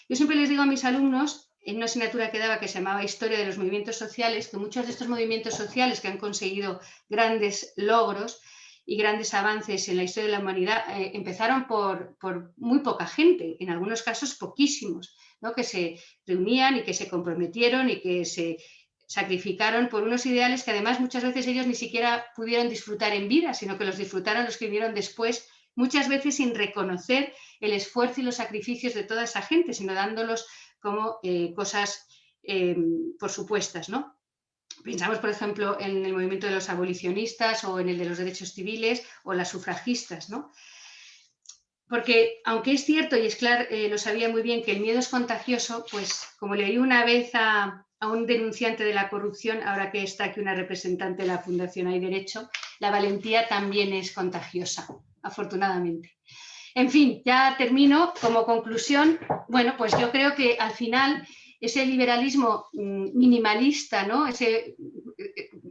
[SPEAKER 2] Yo siempre les digo a mis alumnos, en una asignatura que daba que se llamaba Historia de los Movimientos Sociales, que muchos de estos movimientos sociales que han conseguido grandes logros y grandes avances en la historia de la humanidad empezaron por muy poca gente, en algunos casos poquísimos, ¿no? Que se reunían y que se comprometieron y que se sacrificaron por unos ideales que además muchas veces ellos ni siquiera pudieron disfrutar en vida, sino que los disfrutaron los que vinieron después, muchas veces sin reconocer el esfuerzo y los sacrificios de toda esa gente, sino dándolos como cosas por supuestas, ¿no? Pensamos, por ejemplo, en el movimiento de los abolicionistas o en el de los derechos civiles o las sufragistas, ¿no? Porque, aunque es cierto, y Esclar lo sabía muy bien, que el miedo es contagioso, pues como leí una vez a un denunciante de la corrupción, ahora que está aquí una representante de la Fundación Hay Derecho, la valentía también es contagiosa, afortunadamente. En fin, ya termino. Como conclusión, bueno, pues yo creo que al final ese liberalismo minimalista, ¿no? Ese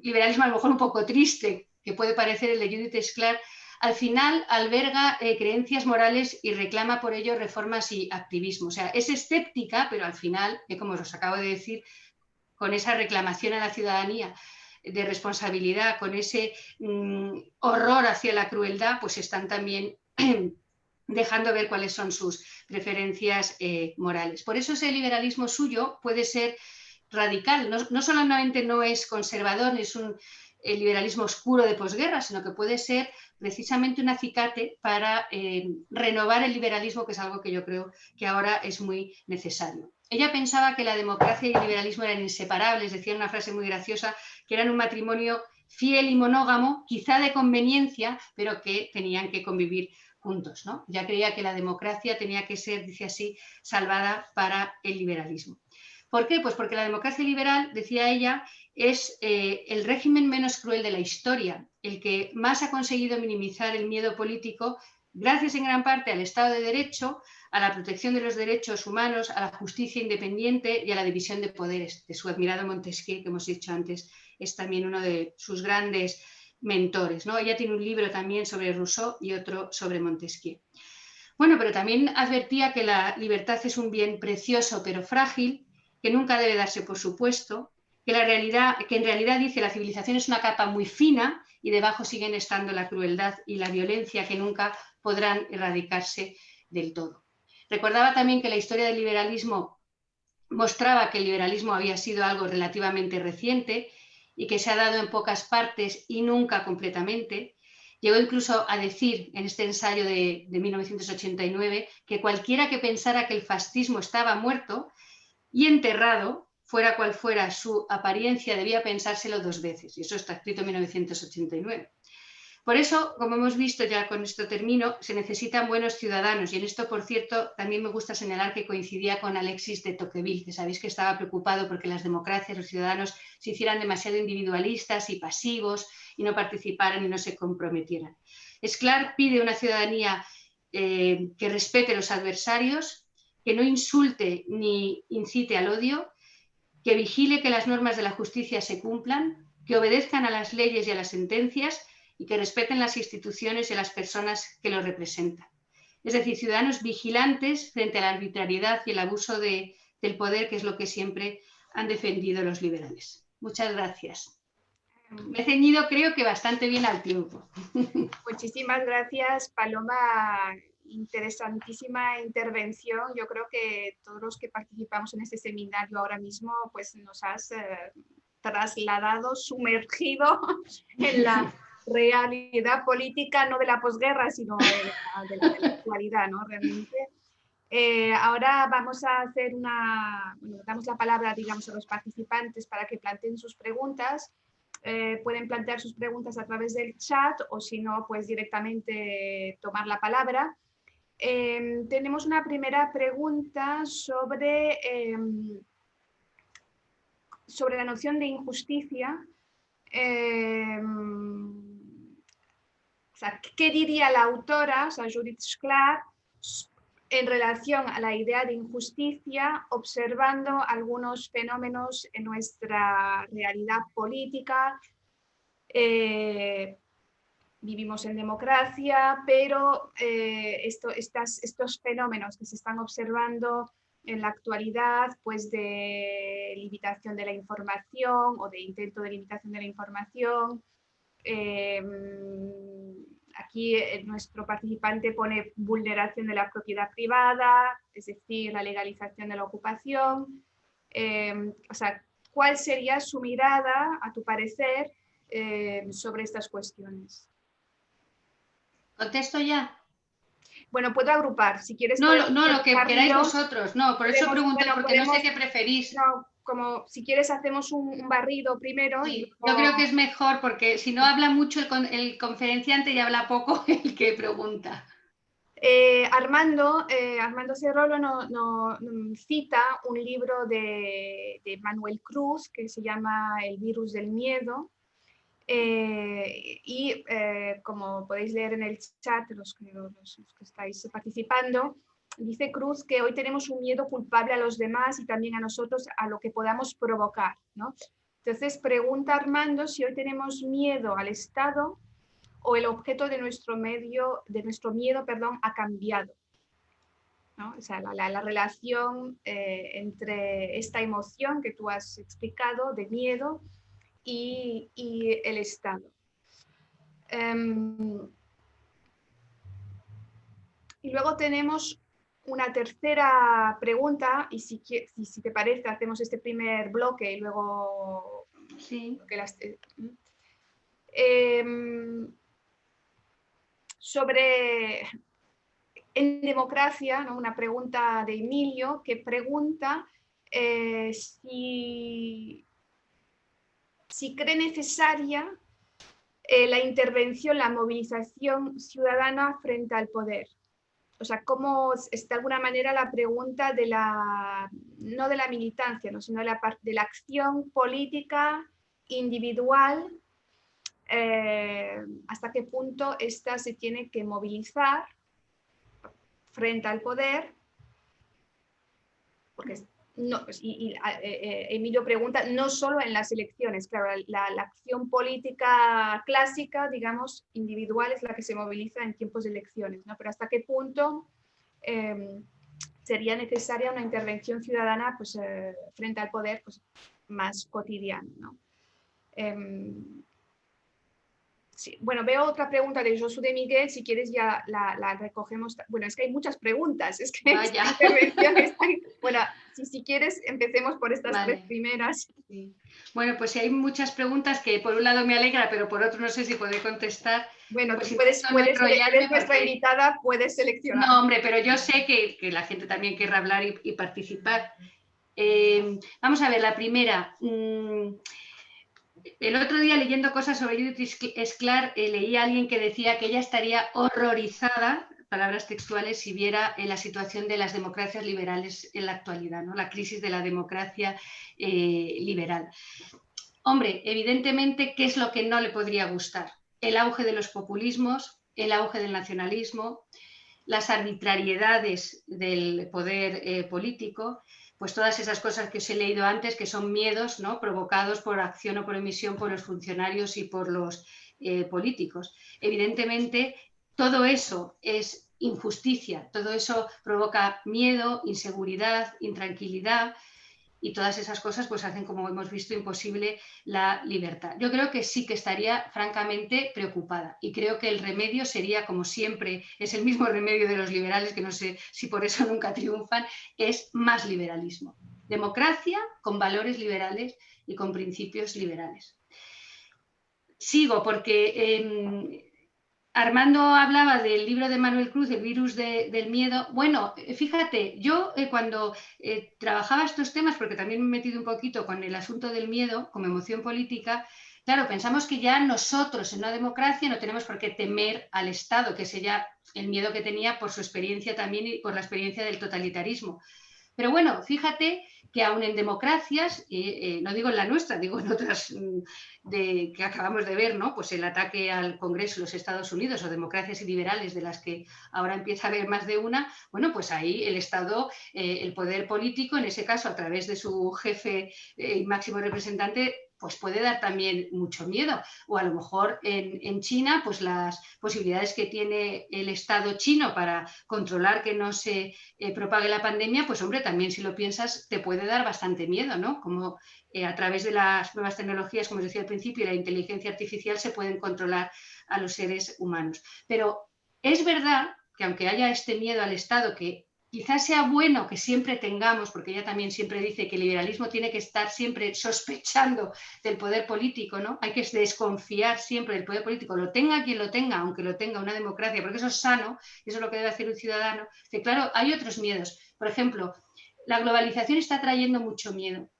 [SPEAKER 2] liberalismo a lo mejor un poco triste, que puede parecer el de Judith Shklar, al final alberga creencias morales y reclama por ello reformas y activismo. O sea, es escéptica, pero al final, como os acabo de decir, con esa reclamación a la ciudadanía de responsabilidad, con ese horror hacia la crueldad, pues están también dejando ver cuáles son sus preferencias morales. Por eso ese liberalismo suyo puede ser radical, no solamente no es conservador, es un liberalismo oscuro de posguerra, sino que puede ser precisamente un acicate para renovar el liberalismo, que es algo que yo creo que ahora es muy necesario. Ella pensaba que la democracia y el liberalismo eran inseparables, decía una frase muy graciosa, que eran un matrimonio fiel y monógamo, quizá de conveniencia, pero que tenían que convivir juntos, ¿no? Ya creía que la democracia tenía que ser, dice así, salvada para el liberalismo. ¿Por qué? Pues porque la democracia liberal, decía ella, es el régimen menos cruel de la historia, el que más ha conseguido minimizar el miedo político, gracias en gran parte al Estado de Derecho, a la protección de los derechos humanos, a la justicia independiente y a la división de poderes. De su admirado Montesquieu, que hemos dicho antes, es también uno de sus grandes mentores, ¿no? Ella tiene un libro también sobre Rousseau y otro sobre Montesquieu. Bueno, pero también advertía que la libertad es un bien precioso pero frágil, que nunca debe darse por supuesto, que en realidad dice la civilización es una capa muy fina y debajo siguen estando la crueldad y la violencia que nunca podrán erradicarse del todo. Recordaba también que la historia del liberalismo mostraba que el liberalismo había sido algo relativamente reciente y que se ha dado en pocas partes y nunca completamente. Llegó incluso a decir en este ensayo de 1989 que cualquiera que pensara que el fascismo estaba muerto y enterrado, fuera cual fuera su apariencia, debía pensárselo 2 veces. Y eso está escrito en 1989. Por eso, como hemos visto, ya con esto termino, se necesitan buenos ciudadanos. Y en esto, por cierto, también me gusta señalar que coincidía con Alexis de Tocqueville, que sabéis que estaba preocupado porque las democracias, los ciudadanos, se hicieran demasiado individualistas y pasivos y no participaran y no se comprometieran. Shklar pide una ciudadanía que respete a los adversarios, que no insulte ni incite al odio, que vigile que las normas de la justicia se cumplan, que obedezcan a las leyes y a las sentencias y que respeten las instituciones y a las personas que lo representan. Es decir, ciudadanos vigilantes frente a la arbitrariedad y el abuso del poder, que es lo que siempre han defendido los liberales. Muchas gracias. Me he ceñido, creo que bastante bien al tiempo.
[SPEAKER 1] Muchísimas gracias, Paloma. Interesantísima intervención. Yo creo que todos los que participamos en este seminario ahora mismo, pues nos has trasladado, sumergido en la realidad política, no de la posguerra, sino de la actualidad, ¿no? Realmente. Ahora vamos a hacer damos la palabra, digamos, a los participantes para que planteen sus preguntas. Pueden plantear sus preguntas a través del chat o si no, pues directamente tomar la palabra. Tenemos una primera pregunta sobre la noción de injusticia. O sea, ¿qué diría la autora, o sea, Judith Shklar, en relación a la idea de injusticia, observando algunos fenómenos en nuestra realidad política? Vivimos en democracia, pero estos fenómenos que se están observando en la actualidad, pues de limitación de la información o de intento de limitación de la información. Aquí nuestro participante pone vulneración de la propiedad privada, es decir, la legalización de la ocupación. O sea, ¿cuál sería su mirada, a tu parecer, sobre estas cuestiones?
[SPEAKER 2] ¿Contesto ya?
[SPEAKER 1] Bueno, puedo agrupar, si quieres.
[SPEAKER 2] No, lo que queráis vosotros. No, por eso pregunto, porque no sé qué preferís.
[SPEAKER 1] No, como si quieres hacemos un barrido primero.
[SPEAKER 2] Sí,
[SPEAKER 1] y luego...
[SPEAKER 2] Yo creo que es mejor, porque si no habla mucho el conferenciante y habla poco el que pregunta.
[SPEAKER 1] Armando Cerrolo cita un libro de Manuel Cruz que se llama El virus del miedo. Como podéis leer en el chat, los que estáis participando, dice Cruz que hoy tenemos un miedo culpable a los demás y también a nosotros a lo que podamos provocar, ¿no? Entonces pregunta Armando si hoy tenemos miedo al Estado o el objeto de nuestro miedo, ha cambiado, ¿no? O sea, la relación entre esta emoción que tú has explicado de miedo y el Estado. Y luego tenemos una tercera pregunta, y si te parece hacemos este primer bloque y luego...
[SPEAKER 2] Sí.
[SPEAKER 1] Sobre en democracia, ¿no? Una pregunta de Emilio que pregunta si cree necesaria la intervención, la movilización ciudadana frente al poder. O sea, cómo es de alguna manera la pregunta de no de la militancia, ¿no? Sino de la acción política individual, hasta qué punto esta se tiene que movilizar frente al poder, porque no, Emilio pregunta, no solo en las elecciones, claro, la acción política clásica, digamos, individual es la que se moviliza en tiempos de elecciones, ¿no? Pero hasta qué punto sería necesaria una intervención ciudadana pues, frente al poder pues, más cotidiano, ¿no? Sí. Bueno, veo otra pregunta de Josu de Miguel, si quieres ya la recogemos. Bueno, es que hay muchas preguntas, es que esta intervención está... Bueno, si quieres empecemos por estas tres primeras.
[SPEAKER 2] Sí. Bueno, pues si hay muchas preguntas que por un lado me alegra, pero por otro no sé si podré contestar.
[SPEAKER 1] Bueno,
[SPEAKER 2] pues
[SPEAKER 1] si puedes eres nuestra invitada, puedes seleccionar.
[SPEAKER 2] No, hombre, pero yo sé que la gente también querrá hablar y participar. Vamos a ver, la primera... El otro día leyendo cosas sobre Judith Esclar, leí a alguien que decía que ella estaría horrorizada, palabras textuales, si viera la situación de las democracias liberales en la actualidad, ¿no? La crisis de la democracia liberal. Hombre, evidentemente, ¿qué es lo que no le podría gustar? El auge de los populismos, el auge del nacionalismo, las arbitrariedades del poder político, pues todas esas cosas que os he leído antes, que son miedos, ¿no? Provocados por acción o por omisión por los funcionarios y por los políticos. Evidentemente, todo eso es injusticia, todo eso provoca miedo, inseguridad, intranquilidad, y todas esas cosas pues hacen, como hemos visto, imposible la libertad. Yo creo que sí que estaría francamente preocupada y creo que el remedio sería, como siempre, es el mismo remedio de los liberales, que no sé si por eso nunca triunfan, es más liberalismo. Democracia con valores liberales y con principios liberales. Sigo porque... Armando hablaba del libro de Manuel Cruz, El virus del miedo. Bueno, fíjate, yo cuando trabajaba estos temas, porque también me he metido un poquito con el asunto del miedo como emoción política, claro, pensamos que ya nosotros en una democracia no tenemos por qué temer al Estado, que es ya el miedo que tenía por su experiencia también y por la experiencia del totalitarismo. Pero bueno, fíjate que aún en democracias, no digo en la nuestra, digo en otras que acabamos de ver, ¿no? Pues el ataque al Congreso de los Estados Unidos o democracias y liberales, de las que ahora empieza a haber más de una, bueno, pues ahí el Estado, el poder político, en ese caso a través de su jefe y máximo representante, pues puede dar también mucho miedo. O a lo mejor en China, pues las posibilidades que tiene el Estado chino para controlar que no se propague la pandemia, pues hombre, también si lo piensas te puede dar bastante miedo, ¿no? Como a través de las nuevas tecnologías, como os decía al principio, y la inteligencia artificial se pueden controlar a los seres humanos. Pero es verdad que aunque haya este miedo al Estado, que quizás sea bueno que siempre tengamos, porque ella también siempre dice que el liberalismo tiene que estar siempre sospechando del poder político, ¿no? Hay que desconfiar siempre del poder político, lo tenga quien lo tenga, aunque lo tenga una democracia, porque eso es sano, eso es lo que debe hacer un ciudadano. Que claro, hay otros miedos. Por ejemplo, la globalización está trayendo mucho miedo.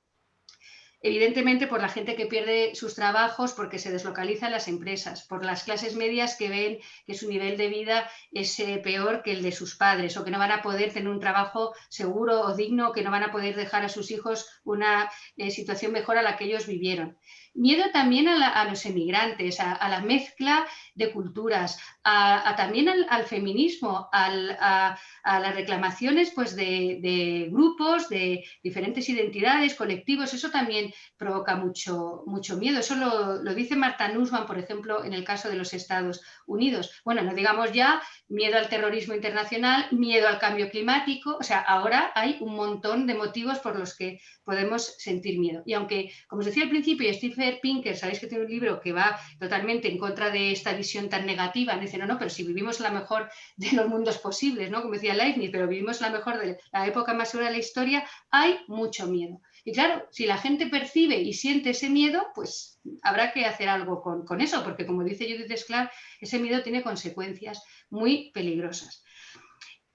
[SPEAKER 2] Evidentemente por la gente que pierde sus trabajos porque se deslocalizan las empresas, por las clases medias que ven que su nivel de vida es peor que el de sus padres o que no van a poder tener un trabajo seguro o digno, o que no van a poder dejar a sus hijos una situación mejor a la que ellos vivieron. Miedo también a los emigrantes, a la mezcla de culturas, también al feminismo, a las reclamaciones pues, de grupos, de diferentes identidades, colectivos. Eso también provoca mucho miedo. Eso lo dice Martha Nussbaum, por ejemplo, en el caso de los Estados Unidos. Bueno, no digamos ya miedo al terrorismo internacional, miedo al cambio climático. O sea, ahora hay un montón de motivos por los que podemos sentir miedo. Y aunque, como os decía al principio, Steve Pinker, sabéis que tiene un libro que va totalmente en contra de esta visión tan negativa, dice, no, pero si vivimos la mejor de los mundos posibles, ¿no? Como decía Leibniz, pero vivimos la mejor de la época más segura de la historia, hay mucho miedo. Y claro, si la gente percibe y siente ese miedo, pues habrá que hacer algo con eso, porque como dice Judith Sklar, ese miedo tiene consecuencias muy peligrosas.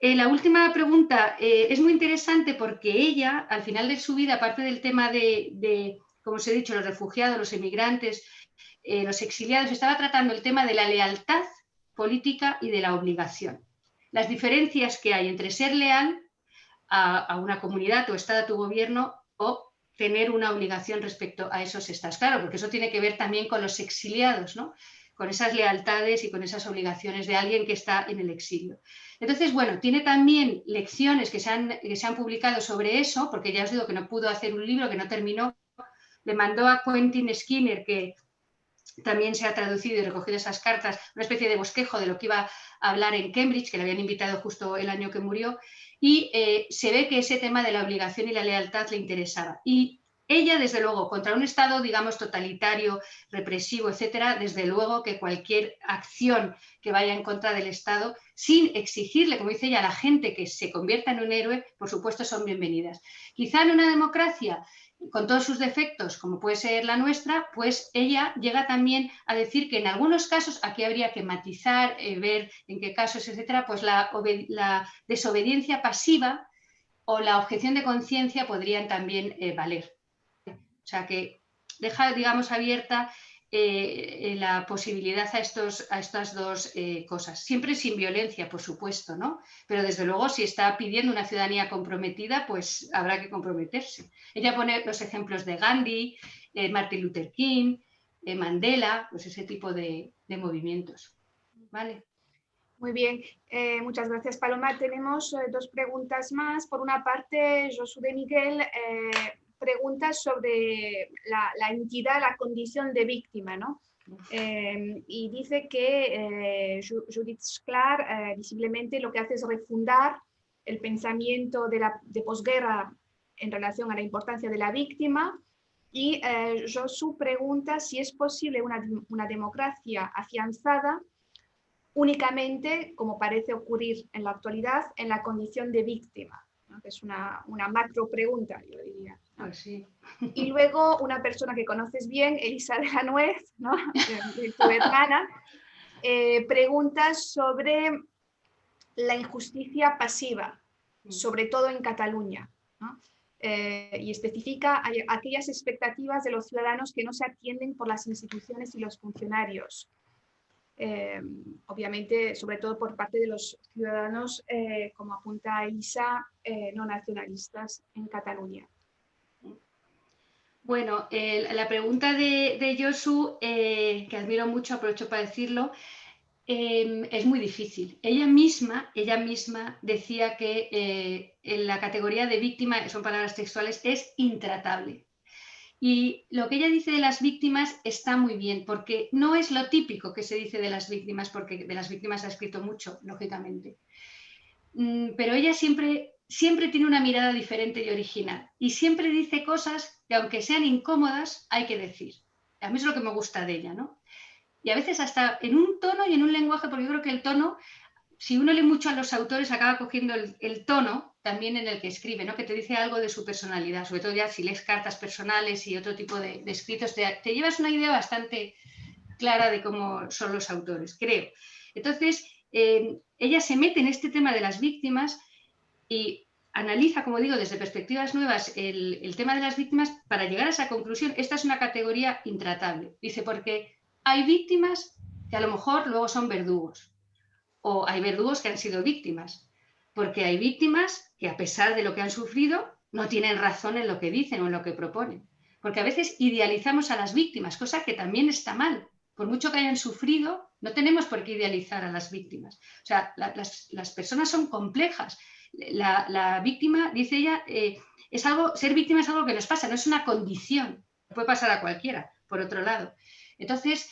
[SPEAKER 2] La última pregunta es muy interesante porque ella, al final de su vida, aparte del tema de como os he dicho, los refugiados, los emigrantes, los exiliados, estaba tratando el tema de la lealtad política y de la obligación. Las diferencias que hay entre ser leal a una comunidad o estado, a tu gobierno, o tener una obligación respecto a esos estados. Claro, porque eso tiene que ver también con los exiliados, ¿no? Con esas lealtades y con esas obligaciones de alguien que está en el exilio. Entonces, bueno, tiene también lecciones que se han publicado sobre eso, porque ya os digo que no pudo hacer un libro, que no terminó. Le mandó a Quentin Skinner, que también se ha traducido y recogido esas cartas, una especie de bosquejo de lo que iba a hablar en Cambridge, que le habían invitado justo el año que murió, y se ve que ese tema de la obligación y la lealtad le interesaba. Y ella, desde luego, contra un Estado, digamos, totalitario, represivo, etcétera, desde luego que cualquier acción que vaya en contra del Estado, sin exigirle, como dice ella, a la gente que se convierta en un héroe, por supuesto, son bienvenidas. Quizá en una democracia con todos sus defectos, como puede ser la nuestra, pues ella llega también a decir que en algunos casos, aquí habría que matizar, ver en qué casos, etcétera, pues la desobediencia pasiva o la objeción de conciencia podrían también valer. O sea que deja, digamos, abierta la posibilidad a estas dos cosas. Siempre sin violencia, por supuesto, ¿no? Pero desde luego, si está pidiendo una ciudadanía comprometida, pues habrá que comprometerse. Ella pone los ejemplos de Gandhi, Martin Luther King, Mandela, pues ese tipo de movimientos. ¿Vale?
[SPEAKER 1] Muy bien, muchas gracias, Paloma. Tenemos dos preguntas más. Por una parte, Josu de Miguel pregunta sobre la entidad, la condición de víctima, ¿no? Y dice que Judith Sklar visiblemente lo que hace es refundar el pensamiento de posguerra en relación a la importancia de la víctima. Y Josu pregunta si es posible una democracia afianzada únicamente, como parece ocurrir en la actualidad, en la condición de víctima, ¿no? Es una macro pregunta, yo diría, ¿no?
[SPEAKER 2] Pues sí.
[SPEAKER 1] Y luego una persona que conoces bien, Elisa de la Nuez, ¿no? Tu hermana, pregunta sobre la injusticia pasiva, sobre todo en Cataluña, ¿no? Y especifica aquellas expectativas de los ciudadanos que no se atienden por las instituciones y los funcionarios. Obviamente, sobre todo por parte de los ciudadanos, como apunta Isa, no nacionalistas en Cataluña.
[SPEAKER 2] Bueno, la pregunta de Josu, que admiro mucho, aprovecho para decirlo, es muy difícil. Ella misma decía que en la categoría de víctima, son palabras textuales, es intratable. Y lo que ella dice de las víctimas está muy bien, porque no es lo típico que se dice de las víctimas, porque de las víctimas ha escrito mucho, lógicamente. Pero ella siempre tiene una mirada diferente y original. Y siempre dice cosas que, aunque sean incómodas, hay que decir. A mí es lo que me gusta de ella, ¿no? Y a veces hasta en un tono y en un lenguaje, porque yo creo que el tono, si uno lee mucho a los autores, acaba cogiendo el tono también en el que escribe, ¿no? Que te dice algo de su personalidad, sobre todo ya si lees cartas personales y otro tipo de escritos, te llevas una idea bastante clara de cómo son los autores, creo. Entonces, ella se mete en este tema de las víctimas y analiza, como digo, desde perspectivas nuevas el tema de las víctimas para llegar a esa conclusión. Esta es una categoría intratable. Dice, porque hay víctimas que a lo mejor luego son verdugos, o hay verdugos que han sido víctimas, porque hay víctimas que a pesar de lo que han sufrido no tienen razón en lo que dicen o en lo que proponen. Porque a veces idealizamos a las víctimas, cosa que también está mal. Por mucho que hayan sufrido, no tenemos por qué idealizar a las víctimas. O sea, las personas son complejas. La víctima, dice ella, ser víctima es algo que nos pasa, no es una condición. Puede pasar a cualquiera, por otro lado. Entonces,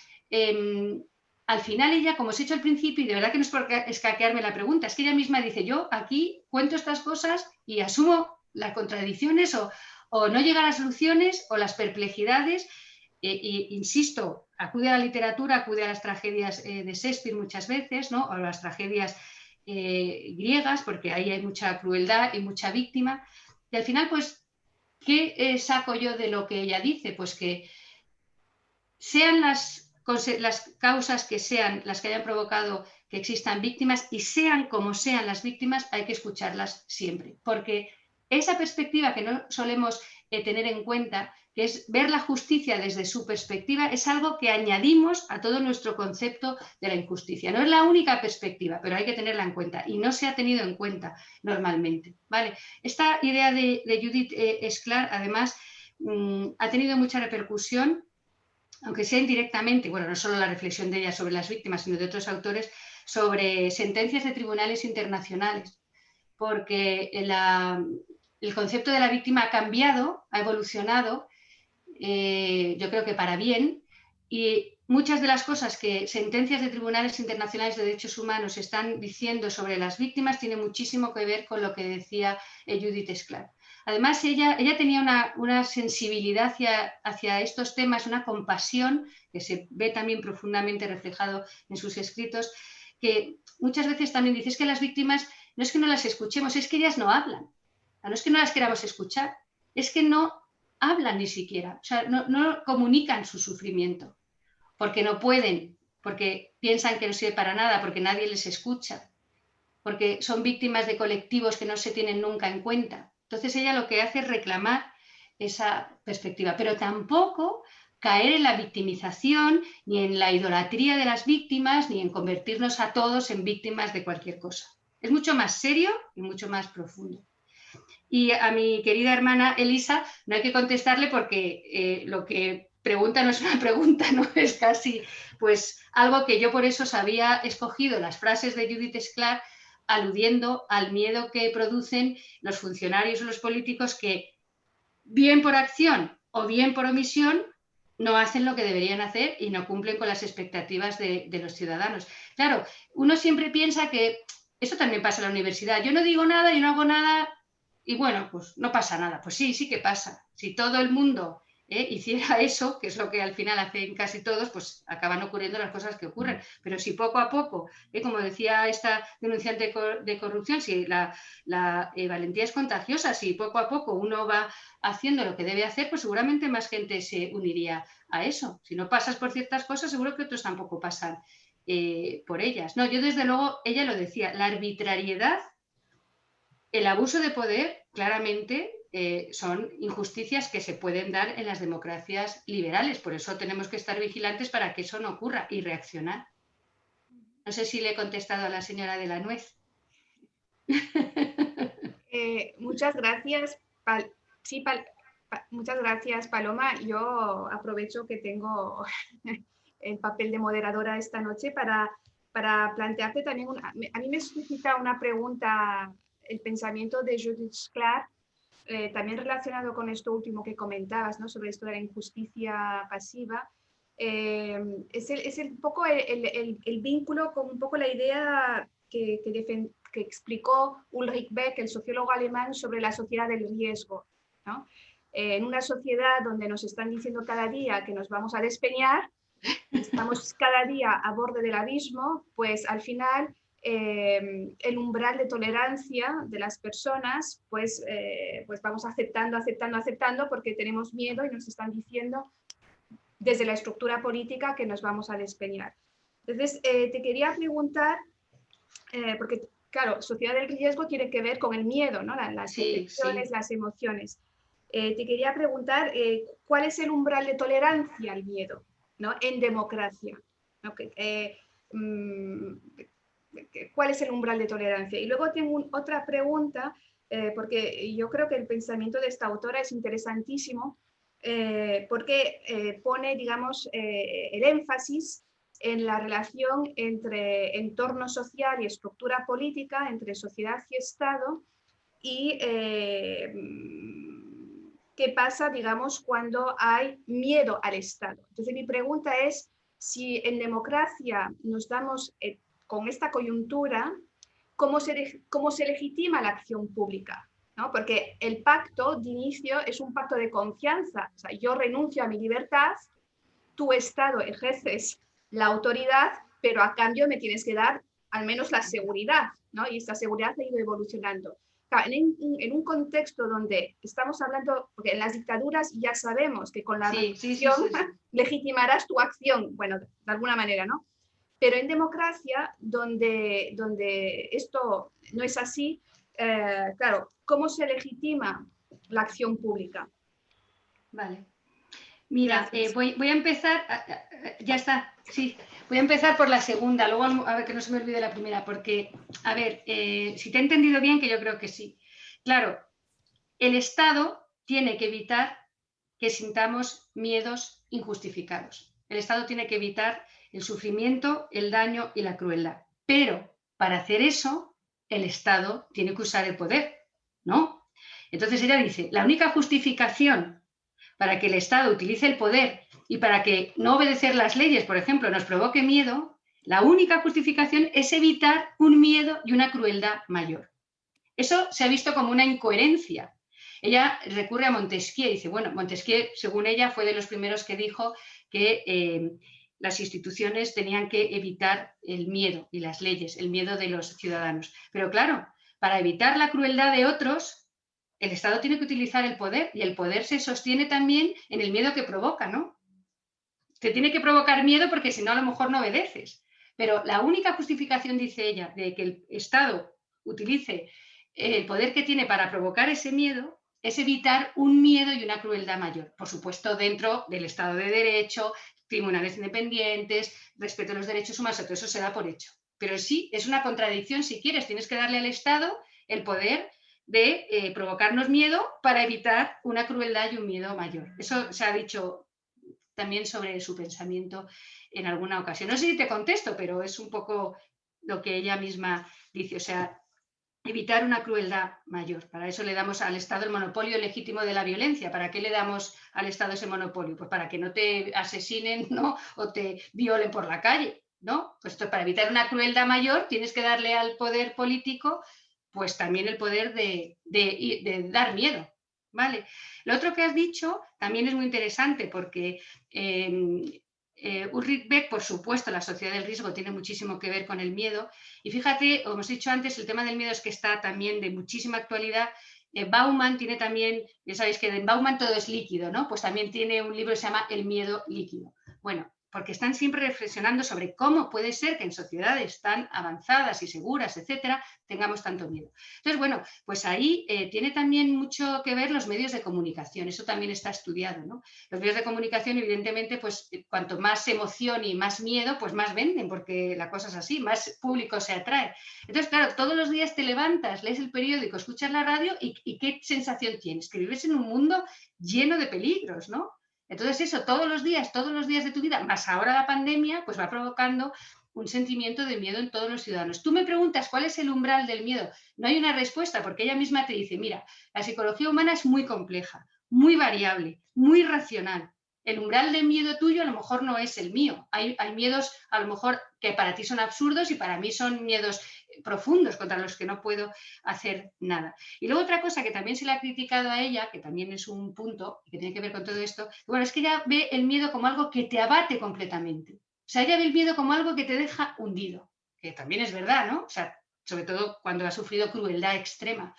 [SPEAKER 2] al final ella, como os he dicho al principio, y de verdad que no es por escaquearme la pregunta, es que ella misma dice, yo aquí cuento estas cosas y asumo las contradicciones o no llegan a las soluciones o las perplejidades. Insisto, acude a la literatura, acude a las tragedias de Shakespeare muchas veces, ¿no? O a las tragedias griegas, porque ahí hay mucha crueldad y mucha víctima. Y al final, pues, ¿qué saco yo de lo que ella dice? Pues que sean las causas que sean las que hayan provocado que existan víctimas y sean como sean las víctimas, hay que escucharlas siempre, porque esa perspectiva que no solemos tener en cuenta, que es ver la justicia desde su perspectiva, es algo que añadimos a todo nuestro concepto de la injusticia. No es la única perspectiva, pero hay que tenerla en cuenta y no se ha tenido en cuenta normalmente, ¿vale? Esta idea de Judith Esclar, además, ha tenido mucha repercusión, aunque sea indirectamente, bueno, no solo la reflexión de ella sobre las víctimas, sino de otros autores, sobre sentencias de tribunales internacionales, porque el concepto de la víctima ha cambiado, ha evolucionado, yo creo que para bien, y muchas de las cosas que sentencias de tribunales internacionales de derechos humanos están diciendo sobre las víctimas tienen muchísimo que ver con lo que decía Judith Esclar. Además, ella tenía una sensibilidad hacia estos temas, una compasión que se ve también profundamente reflejado en sus escritos, que muchas veces también dice, es que las víctimas no es que no las escuchemos, es que ellas no hablan. No es que no las queramos escuchar, es que no hablan ni siquiera, o sea, no comunican su sufrimiento, porque no pueden, porque piensan que no sirve para nada, porque nadie les escucha, porque son víctimas de colectivos que no se tienen nunca en cuenta. Entonces ella lo que hace es reclamar esa perspectiva, pero tampoco caer en la victimización, ni en la idolatría de las víctimas, ni en convertirnos a todos en víctimas de cualquier cosa. Es mucho más serio y mucho más profundo. Y a mi querida hermana Elisa no hay que contestarle porque lo que pregunta no es una pregunta, no es casi pues algo que yo por eso había escogido las frases de Judith Esclar aludiendo al miedo que producen los funcionarios o los políticos que bien por acción o bien por omisión no hacen lo que deberían hacer y no cumplen con las expectativas de los ciudadanos. Claro, uno siempre piensa que eso también pasa en la universidad. Yo no digo nada, yo no hago nada y bueno, pues no pasa nada. Pues sí, sí que pasa. Si todo el mundo hiciera eso, que es lo que al final hacen casi todos, pues acaban ocurriendo las cosas que ocurren. Pero si poco a poco, como decía esta denunciante de corrupción, si la valentía es contagiosa, si poco a poco uno va haciendo lo que debe hacer, pues seguramente más gente se uniría a eso. Si no pasas por ciertas cosas, seguro que otros tampoco pasan por ellas. No, yo desde luego, ella lo decía, la arbitrariedad, el abuso de poder, claramente son injusticias que se pueden dar en las democracias liberales. Por eso tenemos que estar vigilantes para que eso no ocurra y reaccionar. No sé si le he contestado a la señora de la nuez.
[SPEAKER 1] Muchas gracias. Muchas gracias, Paloma. Yo aprovecho que tengo el papel de moderadora esta noche para plantearte también, a mí me suscita una pregunta el pensamiento de Judith Esclar, también relacionado con esto último que comentabas, ¿no? Sobre esto de la injusticia pasiva. Es un poco el vínculo con un poco la idea que explicó Ulrich Beck, el sociólogo alemán, sobre la sociedad del riesgo, ¿no? En una sociedad donde nos están diciendo cada día que nos vamos a despeñar, estamos cada día a borde del abismo, pues al final el umbral de tolerancia de las personas, pues vamos aceptando porque tenemos miedo y nos están diciendo desde la estructura política que nos vamos a despeñar. Entonces, te quería preguntar, porque claro, sociedad del riesgo tiene que ver con el miedo, ¿no? Las
[SPEAKER 2] Sí,
[SPEAKER 1] sensaciones,
[SPEAKER 2] sí.
[SPEAKER 1] las emociones. Te quería preguntar, ¿cuál es el umbral de tolerancia al miedo, ¿no? En democracia? ¿No? Mm, ¿Cuál es el umbral de tolerancia? Y luego tengo otra pregunta, porque yo creo que el pensamiento de esta autora es interesantísimo, porque pone, digamos, el énfasis en la relación entre entorno social y estructura política, entre sociedad y Estado, y qué pasa, digamos, cuando hay miedo al Estado. Entonces, mi pregunta es si en democracia nos damos con esta coyuntura, cómo se legitima la acción pública, ¿no? Porque el pacto de inicio es un pacto de confianza. O sea, yo renuncio a mi libertad, tu Estado ejerces la autoridad, pero a cambio me tienes que dar al menos la seguridad, ¿no? Y esta seguridad ha ido evolucionando. Claro, en un contexto donde estamos hablando, porque en las dictaduras ya sabemos que con la
[SPEAKER 2] Sí, sí, sí,
[SPEAKER 1] represión
[SPEAKER 2] sí, sí.
[SPEAKER 1] legitimarás tu acción, bueno, de alguna manera, ¿no? Pero en democracia, donde esto no es así, claro, ¿cómo se legitima la acción pública?
[SPEAKER 2] Vale. Mira,
[SPEAKER 1] Gracias.
[SPEAKER 2] voy a empezar, ya está, sí, voy a empezar por la segunda, luego a ver que no se me olvide la primera, porque, a ver, si te he entendido bien, que yo creo que sí. Claro, el Estado tiene que evitar que sintamos miedos injustificados. El Estado tiene que evitar el sufrimiento, el daño y la crueldad. Pero para hacer eso, el Estado tiene que usar el poder, ¿no? Entonces ella dice, la única justificación para que el Estado utilice el poder y para que no obedecer las leyes, por ejemplo, nos provoque miedo, la única justificación es evitar un miedo y una crueldad mayor. Eso se ha visto como una incoherencia. Ella recurre a Montesquieu y dice, bueno, Montesquieu, según ella, fue de los primeros que dijo que las instituciones tenían que evitar el miedo y las leyes, el miedo de los ciudadanos. Pero claro, para evitar la crueldad de otros, el Estado tiene que utilizar el poder y el poder se sostiene también en el miedo que provoca, ¿no? Te tiene que provocar miedo porque si no a lo mejor no obedeces. Pero la única justificación, dice ella, de que el Estado utilice el poder que tiene para provocar ese miedo es evitar un miedo y una crueldad mayor. Por supuesto, dentro del Estado de Derecho, tribunales independientes, respeto a los derechos humanos, todo eso se da por hecho. Pero sí, es una contradicción si quieres, tienes que darle al Estado el poder de provocarnos miedo para evitar una crueldad y un miedo mayor. Eso se ha dicho también sobre su pensamiento en alguna ocasión. No sé si te contesto, pero es un poco lo que ella misma dice, o sea, evitar una crueldad mayor. Para eso le damos al Estado el monopolio legítimo de la violencia. ¿Para qué le damos al Estado ese monopolio? Pues para que no te asesinen, ¿no? O te violen por la calle, ¿no? Pues para evitar una crueldad mayor tienes que darle al poder político pues también el poder de dar miedo, ¿vale? Lo otro que has dicho también es muy interesante porque Ulrich Beck, por supuesto, la sociedad del riesgo tiene muchísimo que ver con el miedo. Y fíjate, como hemos dicho antes, el tema del miedo es que está también de muchísima actualidad. Bauman tiene también, ya sabéis que en Bauman todo es líquido, ¿no? Pues también tiene un libro que se llama El miedo líquido. Bueno, porque están siempre reflexionando sobre cómo puede ser que en sociedades tan avanzadas y seguras, etcétera, tengamos tanto miedo. Entonces, bueno, pues ahí tiene también mucho que ver los medios de comunicación, eso también está estudiado, ¿no? Los medios de comunicación, evidentemente, pues cuanto más emoción y más miedo, pues más venden, porque la cosa es así, más público se atrae. Entonces, claro, todos los días te levantas, lees el periódico, escuchas la radio y ¿qué sensación tienes? Que vives en un mundo lleno de peligros, ¿no? Entonces eso, todos los días de tu vida, más ahora la pandemia, pues va provocando un sentimiento de miedo en todos los ciudadanos. Tú me preguntas cuál es el umbral del miedo. No hay una respuesta porque ella misma te dice, mira, la psicología humana es muy compleja, muy variable, muy racional. El umbral de miedo tuyo a lo mejor no es el mío. Hay miedos a lo mejor que para ti son absurdos y para mí son miedos profundos contra los que no puedo hacer nada. Y luego otra cosa que también se le ha criticado a ella, que también es un punto que tiene que ver con todo esto, bueno, es que ella ve el miedo como algo que te abate completamente. O sea, ella ve el miedo como algo que te deja hundido, que también es verdad, ¿no? O sea, sobre todo cuando ha sufrido crueldad extrema.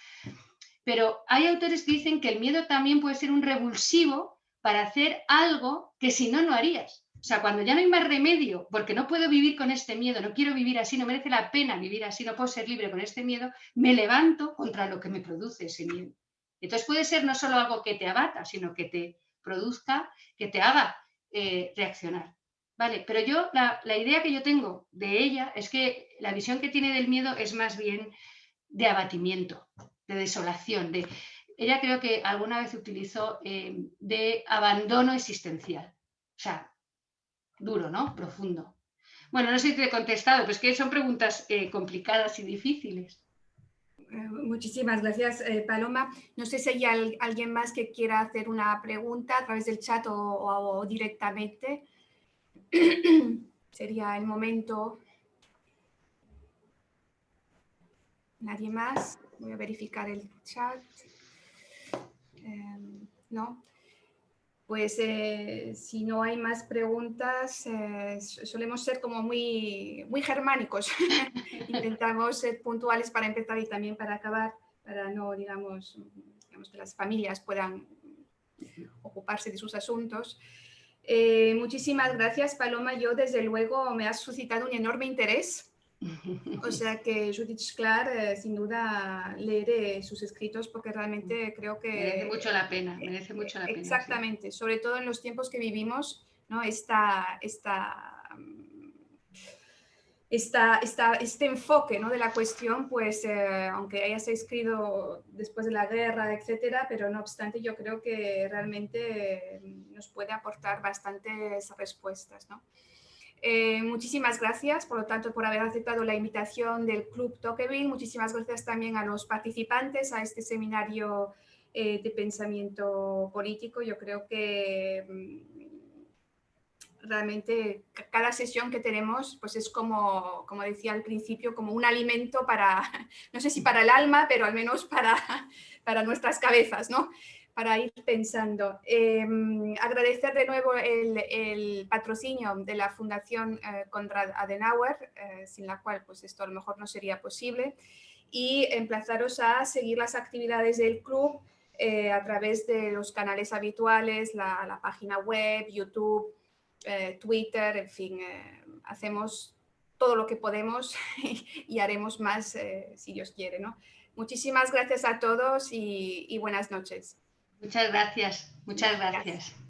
[SPEAKER 2] Pero hay autores que dicen que el miedo también puede ser un revulsivo para hacer algo que si no, no harías. O sea, cuando ya no hay más remedio, porque no puedo vivir con este miedo, no quiero vivir así, no merece la pena vivir así, no puedo ser libre con este miedo, me levanto contra lo que me produce ese miedo. Entonces puede ser no solo algo que te abata, sino que te produzca, que te haga reaccionar. Vale, pero yo, la idea que yo tengo de ella es que la visión que tiene del miedo es más bien de abatimiento, de desolación, de... Ella creo que alguna vez utilizó de abandono existencial. O sea, duro, ¿no? Profundo. Bueno, no sé si te he contestado, pero es que son preguntas complicadas y difíciles.
[SPEAKER 1] Muchísimas gracias, Paloma. No sé si hay alguien más que quiera hacer una pregunta a través del chat o directamente. Sería el momento. ¿Nadie más? Voy a verificar el chat. No. Pues si no hay más preguntas, solemos ser como muy germánicos. Intentamos ser puntuales para empezar y también para acabar, para no, digamos que las familias puedan ocuparse de sus asuntos. Muchísimas gracias, Paloma. Yo, desde luego, me has suscitado un enorme interés. O sea que Judith Shklar, sin duda, leeré sus escritos porque realmente creo que...
[SPEAKER 2] Merece mucho la pena, merece mucho la pena.
[SPEAKER 1] Exactamente, sí. Sobre todo en los tiempos que vivimos, ¿no? Este enfoque, ¿no?, de la cuestión, pues aunque haya sido escrito después de la guerra, etcétera, pero no obstante yo creo que realmente nos puede aportar bastantes respuestas, ¿no? Muchísimas gracias, por lo tanto, por haber aceptado la invitación del Club Tocqueville. Muchísimas gracias también a los participantes a este seminario de pensamiento político. Yo creo que realmente cada sesión que tenemos pues es como decía al principio, como un alimento para, no sé si para el alma, pero al menos para nuestras cabezas, ¿no?, para ir pensando. Agradecer de nuevo el patrocinio de la Fundación Konrad Adenauer, sin la cual pues esto a lo mejor no sería posible, y emplazaros a seguir las actividades del club a través de los canales habituales, la página web, YouTube, Twitter, en fin, hacemos todo lo que podemos y haremos más si Dios quiere, ¿no? Muchísimas gracias a todos y buenas noches.
[SPEAKER 2] Muchas gracias, muchas gracias.